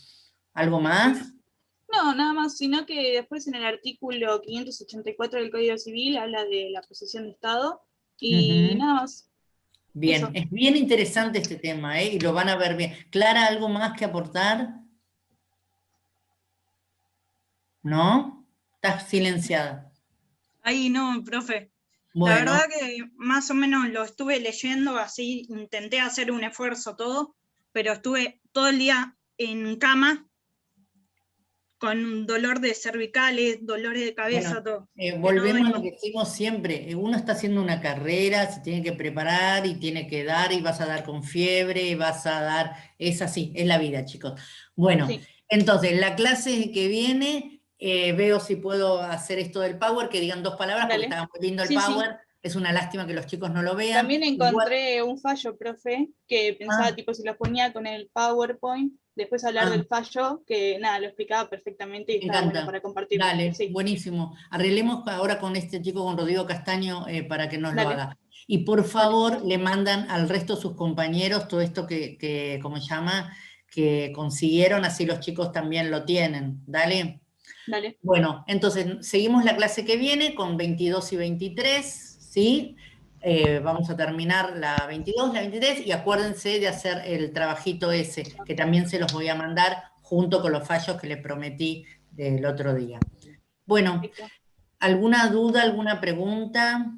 ¿Algo más? No, nada más, sino que después en el artículo 584 del Código Civil habla de la posesión de Estado, y nada más. Bien, Eso. es bien interesante este tema, y lo van a ver bien. Clara, ¿algo más que aportar? ¿No? Estás silenciada. Ahí no, profe. Bueno. La verdad que más o menos lo estuve leyendo, así intenté hacer un esfuerzo todo, pero estuve todo el día en cama con dolor de cervicales, dolores de cabeza, todo. Volvemos a lo que decimos siempre. Uno está haciendo una carrera, se tiene que preparar y tiene que dar, y vas a dar con fiebre, y vas a dar, es así, es la vida, chicos. Bueno, entonces, la clase que viene, veo si puedo hacer esto del Power, que digan 2 palabras, porque estaba muy lindo el Power. Es una lástima que los chicos no lo vean. También encontré un fallo, profe, que pensaba tipo si lo ponía con el PowerPoint, después hablar del fallo, que nada, lo explicaba perfectamente y estaba bueno para compartirlo. Dale, buenísimo. Arreglemos ahora con este chico, con Rodrigo Castaño, para que nos lo haga. Y por favor, le mandan al resto de sus compañeros todo esto que ¿cómo se llama? Que consiguieron, así los chicos también lo tienen. Dale. Dale. Bueno, entonces seguimos la clase que viene con 22 y 23, ¿sí? Vamos a terminar la 22, la 23, y acuérdense de hacer el trabajito ese, que también se los voy a mandar junto con los fallos que les prometí del otro día. Bueno, ¿alguna duda, alguna pregunta?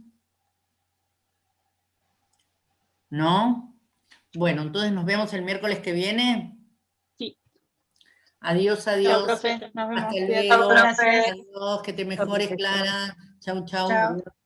¿No? Bueno, entonces nos vemos el miércoles que viene. Sí. Adiós, Chao, adiós. profe. Nos vemos. Hasta Cuídate. luego. Chao, profe. Adiós, que te mejores, Clara. Chau, chau. Chao.